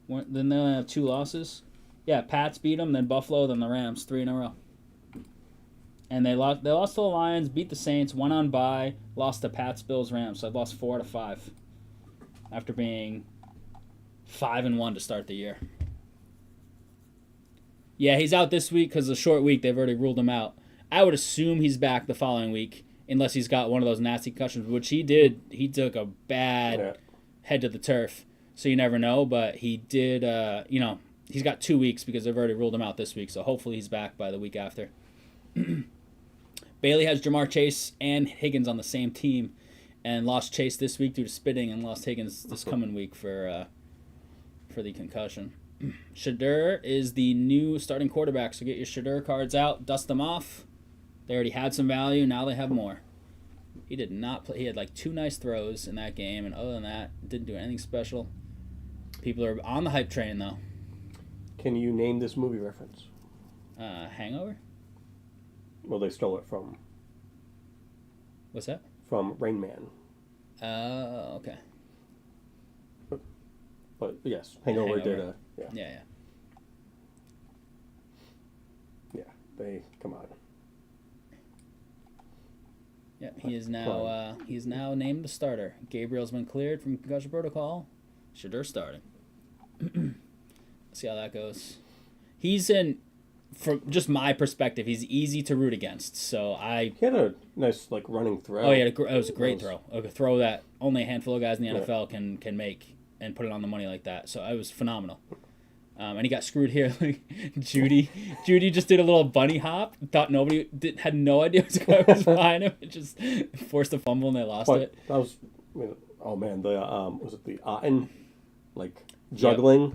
Then they only have 2 losses. Yeah, Pats beat them, then Buffalo, then the Rams, 3 in a row. And they lost to the Lions, beat the Saints, went on bye, lost to Pats, Bills, Rams. So they lost 4 out of 5 after being 5-1 to start the year. Yeah, he's out this week because of the short week. They've already ruled him out. I would assume he's back the following week, unless he's got one of those nasty concussions, which he did. He took a bad head to the turf, so you never know. But he did, he's got 2 weeks because they've already ruled him out this week, so hopefully he's back by the week after. Bailey has Jamar Chase and Higgins on the same team and lost Chase this week due to spitting and lost Higgins this coming week for the concussion. Shadur is the new starting quarterback, so get your Shadur cards out, dust them off. They already had some value, now they have more. He did not play. He had like 2 nice throws in that game, and other than that, didn't do anything special. People are on the hype train, though. Can you name this movie reference? Hangover? Well, they stole it from... What's that? From Rain Man. Okay. But yes, Hangover did a... Yeah. Yeah, they... Come on. Yeah, he is now named the starter. Gabriel's been cleared from concussion protocol. Shadur starting. See how that goes. He's in, from just my perspective, he's easy to root against. So he had a nice running throw. Oh yeah, it was a great throw. A throw that only a handful of guys in the NFL can make and put it on the money like that. So it was phenomenal. And he got screwed here. Judy just did a little bunny hop. Thought nobody had no idea what was behind him. It just forced a fumble and they lost it. That was, oh man, the was it the Otten juggling? Yep.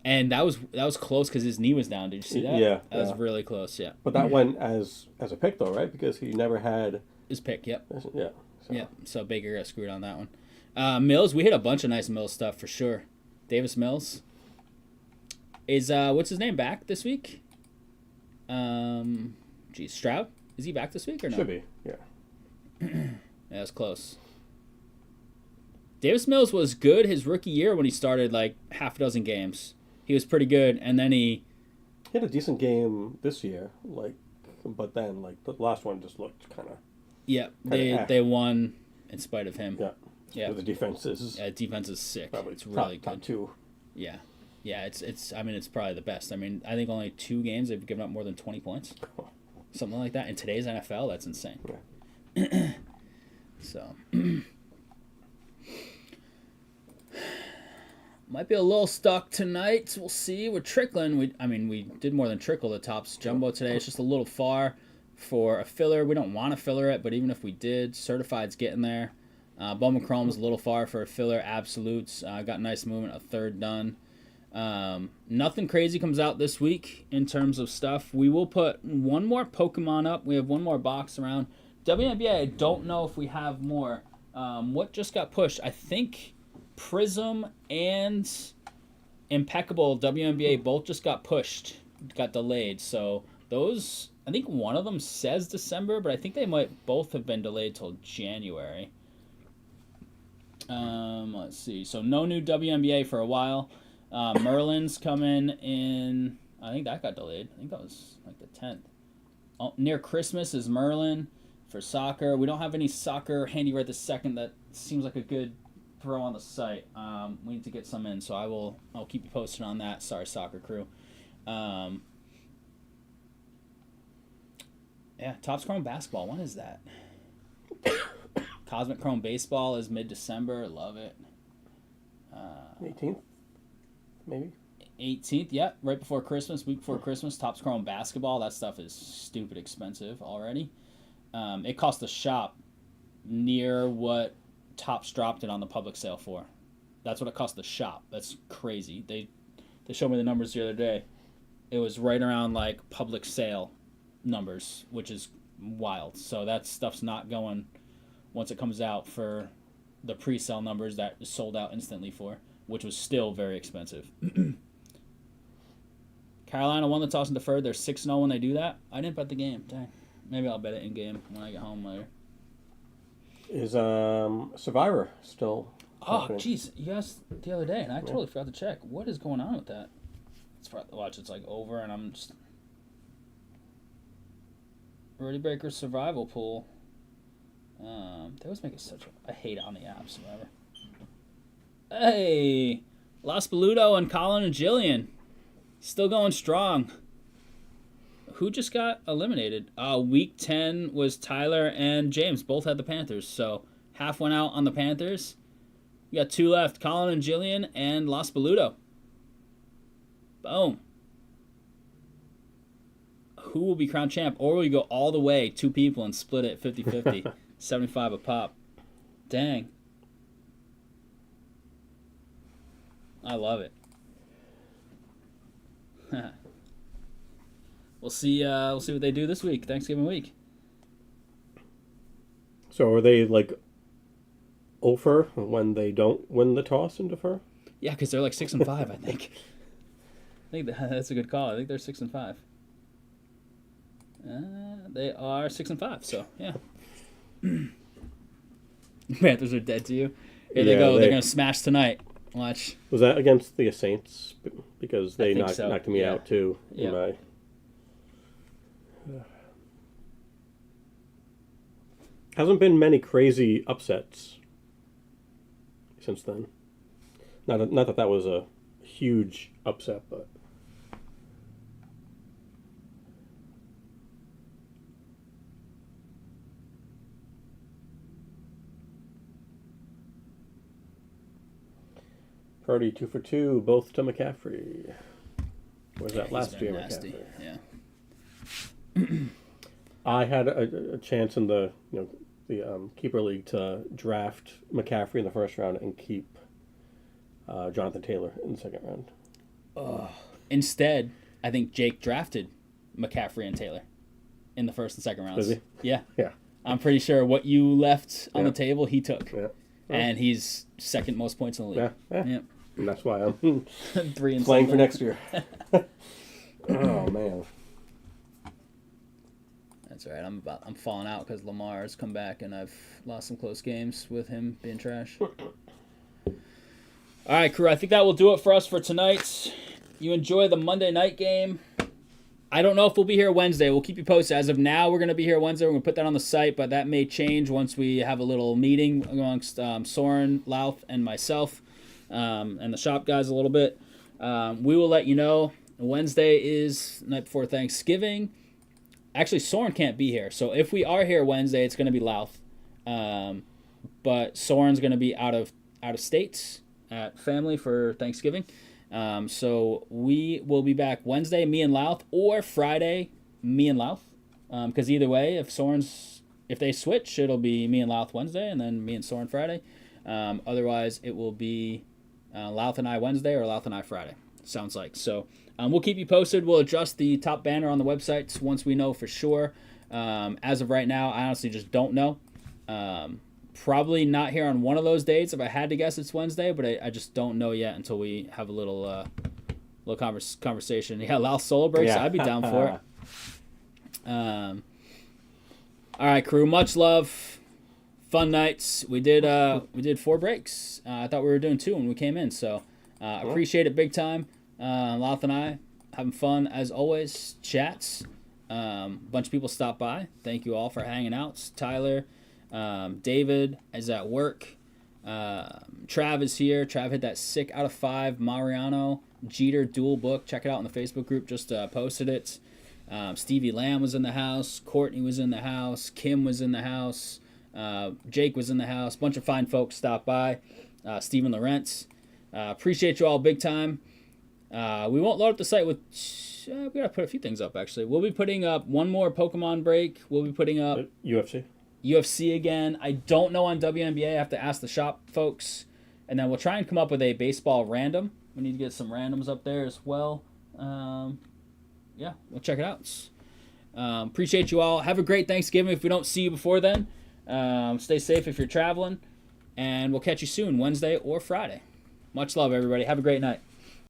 And that was close because his knee was down. Did you see that? Yeah, that was really close. Yeah. But that went as a pick though, right? Because he never had his pick. Yep. Yeah. So. Yeah. So Baker got screwed on that one. Mills, we hit a bunch of nice Mills stuff for sure. Davis Mills. Is what's his name back this week? Stroud, is he back this week or no? Should be, yeah. Yeah, that's close. Davis Mills was good his rookie year when he started like half a dozen games. He was pretty good, and then he had a decent game this year, but then the last one just looked kind of. Yeah, they won in spite of him. Yeah, yeah. The defense is. Yeah, defense is sick. Probably it's really good. Top two. Yeah, yeah. It's. I mean, it's probably the best. I mean, I think only 2 games they've given up more than 20 points, something like that. In today's NFL, that's insane. Yeah. So. Might be a little stuck tonight. We'll see. We're trickling. We did more than trickle the Tops Jumbo today. It's just a little far for a filler. We don't want to filler it, but even if we did, Certified's getting there. Bowman Chrome's a little far for a filler. Absolutes. Got nice movement. A third done. Nothing crazy comes out this week in terms of stuff. We will put one more Pokemon up. We have one more box around. WNBA, I don't know if we have more. What just got pushed? I think Prism and Impeccable WNBA both just got pushed, got delayed. So those, I think one of them says December, but I think they might both have been delayed till January. Let's see. So no new WNBA for a while. Merlin's coming in. I think that got delayed. I think that was like the 10th. Oh, near Christmas is Merlin for soccer. We don't have any soccer handy right this second. That seems like a good throw on the site. We need to get some in, so I'll keep you posted on that. Sorry, soccer crew. Yeah, Topps Chrome basketball. When is that? Cosmic Chrome baseball is mid-December. Love it. 18th, maybe. 18th, yep, right before Christmas, week before Christmas. Topps Chrome basketball. That stuff is stupid expensive already. It cost the shop near what Topps dropped it on the public sale for. That's what it cost the shop. That's crazy. They showed me the numbers the other day. It was right around like public sale numbers, which is wild. So that stuff's not going once it comes out for the pre-sale numbers that is sold out instantly for, which was still very expensive. Carolina won the toss and deferred. They're 6-0 when they do that. I didn't bet the game. Dang. Maybe I'll bet it in game when I get home later. Is Survivor still? Oh, jeez. You asked the other day, and I totally forgot to check. What is going on with that? Watch, it's like over, and I'm just... Rhody Baker's survival pool. They always make it such a... I hate it on the apps, whatever. Hey! Las Beludo and Colin and Jillian. Still going strong. Who just got eliminated? Week 10 was Tyler and James. Both had the Panthers. So half went out on the Panthers. We got 2 left. Colin and Jillian and Las Beludo. Boom. Who will be crowned champ? Or will we go all the way, 2 people, and split it 50-50? 75 a pop. Dang. I love it. We'll see what they do this week, Thanksgiving week. So are they like over when they don't win the toss and defer? Yeah, because they're like 6-5, I think. I think that's a good call. I think they're 6-5. They are 6-5. So yeah. Panthers are dead to you. Here they go. They're gonna smash tonight. Watch. Was that against the Saints? Because they knocked me out too. Yeah. Hasn't been many crazy upsets since then. Not that was a huge upset, but. Rhody 2 for 2, both to McCaffrey. Was that last year, nasty. McCaffrey? Yeah. I had a chance in the keeper league to draft McCaffrey in the first round and keep Jonathan Taylor in the second round. Instead, I think Jake drafted McCaffrey and Taylor in the first and second rounds. Does he? Yeah. Yeah. I'm pretty sure what you left on the table, he took. Yeah. And he's second most points in the league. Yeah. And that's why I'm 3 and playing 7. for next year. Oh, man. That's all right. I'm falling out because Lamar's come back, and I've lost some close games with him being trash. All right, crew. I think that will do it for us for tonight. You enjoy the Monday night game. I don't know if we'll be here Wednesday. We'll keep you posted. As of now, we're going to be here Wednesday. We're going to put that on the site, but that may change once we have a little meeting amongst Soren, Louth, and myself, and the shop guys a little bit. We will let you know. Wednesday is the night before Thanksgiving. Actually, Soren can't be here. So if we are here Wednesday, it's going to be Louth. But Soren's going to be out of state at family for Thanksgiving. So we will be back Wednesday, me and Louth, or Friday, me and Louth. Because either way, if they switch, it'll be me and Louth Wednesday, and then me and Soren Friday. Otherwise, it will be Louth and I Wednesday or Louth and I Friday. Sounds like. So we'll keep you posted. We'll adjust the top banner on the websites once we know for sure. As of right now, I honestly just don't know. Probably not here on one of those dates. If I had to guess, it's Wednesday, but I just don't know yet until we have a little conversation. Yeah, Louth solo breaks. Yeah. I'd be down for it. All right, crew. Much love. Fun nights. We did 4 breaks. I thought we were doing 2 when we came in, so appreciate it big time. Louth and I having fun as always. Chats. Bunch of people stopped by. Thank you all for hanging out. Tyler. David is at work. Trav is here. Trav hit that sick out of 5 Mariano Jeter dual book. Check it out in the Facebook group. Just posted it. Stevie Lamb was in the house. Courtney was in the house. Kim was in the house. Jake was in the house. Bunch of fine folks stopped by. Stephen Lawrence. Appreciate you all big time. We won't load up the site with... we gotta put a few things up, actually. We'll be putting up one more Pokemon break. We'll be putting up... UFC again. I don't know on WNBA. I have to ask the shop folks. And then we'll try and come up with a baseball random. We need to get some randoms up there as well. Yeah, we'll check it out. Appreciate you all. Have a great Thanksgiving if we don't see you before then. Stay safe if you're traveling. And we'll catch you soon, Wednesday or Friday. Much love, everybody. Have a great night.